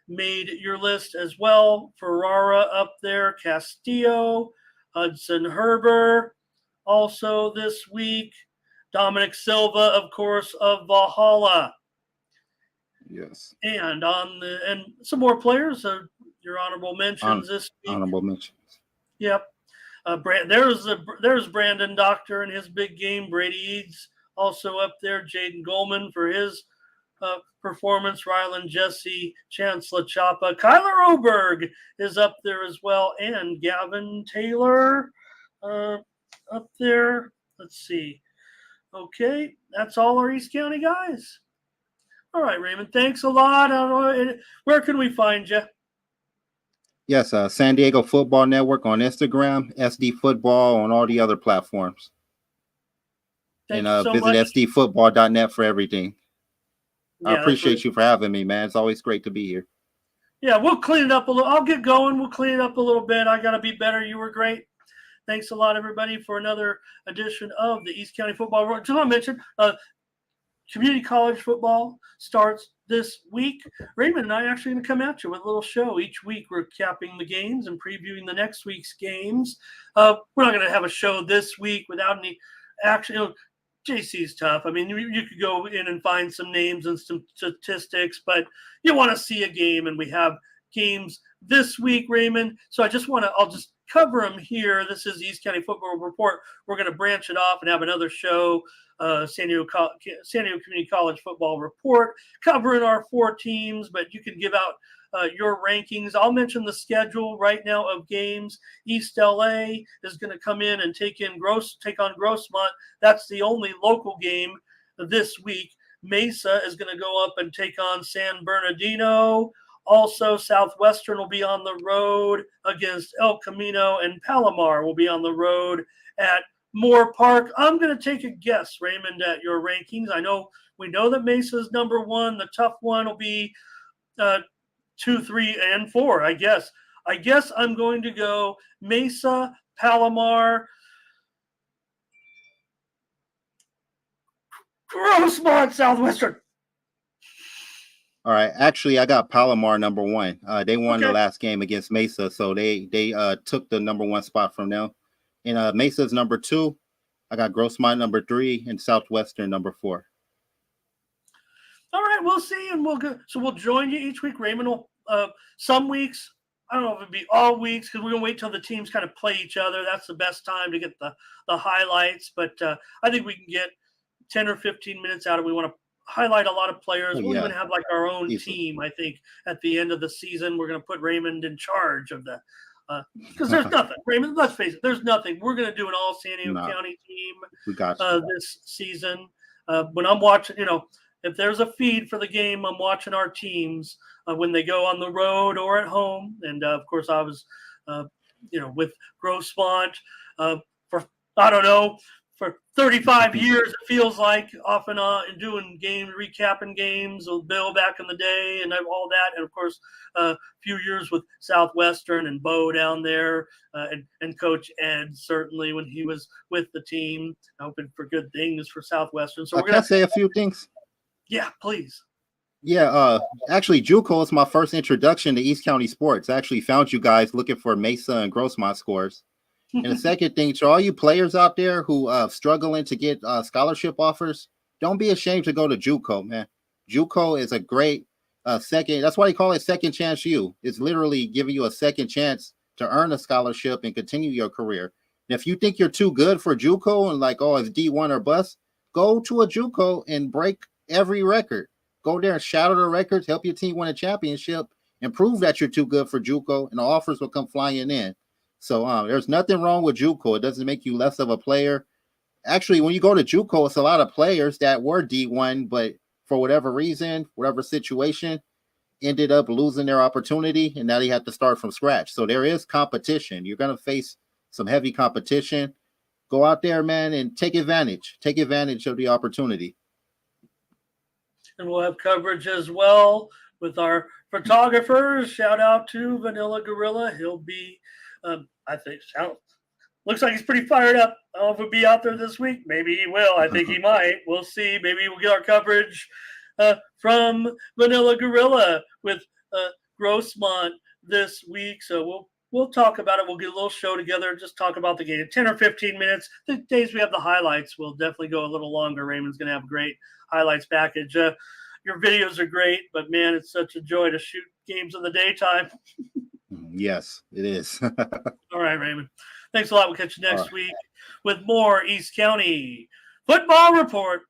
made your list as well. Ferrara up there. Castillo, Hudson Herber also this week. Dominic Silva, of course, of Valhalla. Yes. And some more players. Your honorable mentions this week. Honorable mentions. Yep. There's Brandon Doctor and his big game. Brady Eads also up there. Jaden Goldman for his performance. Rylan Jesse, Chancellor Chapa. Kyler Oberg is up there as well. And Gavin Taylor up there. Let's see. Okay, that's all our East County guys. All right, Raymond, thanks a lot. Where can we find you? Yes, San Diego Football Network on Instagram, SD Football on all the other platforms. Thank and you so visit much. sdfootball.net for everything. Yeah, I appreciate you for having me, man. It's always great to be here. Yeah, we'll clean it up a little. I'll get going. We'll clean it up a little bit. I got to be better. You were great. Thanks a lot, everybody, for another edition of the East County Football Report. Just want to mention, community college football starts this week. Raymond and I are actually going to come at you with a little show. Each week we're capping the games and previewing the next week's games. We're not going to have a show this week without any action. JC's tough. I mean, you could go in and find some names and some statistics, but you want to see a game, and we have games this week, Raymond. So I'll just cover them here. This is the East County Football Report. We're going to branch it off and have another show, San Diego Community College Football Report, covering our 4 teams, but you can give out your rankings. I'll mention the schedule right now of games. East LA is going to come in and take on Grossmont. That's the only local game this week. Mesa is going to go up and take on San Bernardino. Also, Southwestern will be on the road against El Camino, and Palomar will be on the road at Moore Park. I'm going to take a guess, Raymond, at your rankings. We know that Mesa is number 1. The tough one will be 2, 3, and 4, I guess. I guess I'm going to go Mesa, Palomar, Grossmont, Southwestern. All right. Actually, I got Palomar number 1. They won the last game against Mesa, so they took the number 1 spot from them. And Mesa's number 2. I got Grossmont number 3 and Southwestern number 4. All right, we'll see, and we'll go. So we'll join you each week. Raymond will some weeks. I don't know if it'll be all weeks because we're gonna wait till the teams kind of play each other. That's the best time to get the highlights. But I think we can get 10 or 15 minutes out of it. We want to highlight a lot of players. We'll even have like our own team. I think at the end of the season, we're going to put Raymond in charge of the because there's nothing. Raymond, let's face it, there's nothing. We're going to do an all San Diego County team we got this season. When I'm watching, if there's a feed for the game, I'm watching our teams when they go on the road or at home. And of course, I was, with Grossmont for I don't know. For 35 years, it feels like, off and on, doing games, recapping games with Bill back in the day and all that. And, of course, a few years with Southwestern and Bo down there and Coach Ed, certainly, when he was with the team, hoping for good things for Southwestern. So can I say a few things? Yeah, please. Yeah, actually, JUCO is my first introduction to East County sports. I actually found you guys looking for Mesa and Grossmont scores. And the second thing, to all you players out there who struggling to get scholarship offers, don't be ashamed to go to JUCO, man. JUCO is a great second. That's why they call it second chance U. It's literally giving you a second chance to earn a scholarship and continue your career. And if you think you're too good for JUCO and like, oh, it's D1 or bust, go to a JUCO and break every record. Go there and shatter the records, help your team win a championship, and prove that you're too good for JUCO, and the offers will come flying in. So there's nothing wrong with JUCO. It doesn't make you less of a player. Actually, when you go to JUCO, it's a lot of players that were D1, but for whatever reason, whatever situation, ended up losing their opportunity, and now they have to start from scratch. So there is competition. You're going to face some heavy competition. Go out there, man, and take advantage. Take advantage of the opportunity. And we'll have coverage as well with our photographers. Shout out to Vanilla Gorilla. He'll be, I think, looks like he's pretty fired up. I don't know if he'll be out there this week. Maybe he will. I think he might. We'll see. Maybe we'll get our coverage from Vanilla Gorilla with Grossmont this week. So we'll talk about it. We'll get a little show together, just talk about the game. 10 or 15 minutes. The days we have the highlights, we'll definitely go a little longer. Raymond's going to have a great highlights package. Your videos are great, but man, it's such a joy to shoot games in the daytime. Yes, it is. All right, Raymond. Thanks a lot. We'll catch you next week with more East County Football Report.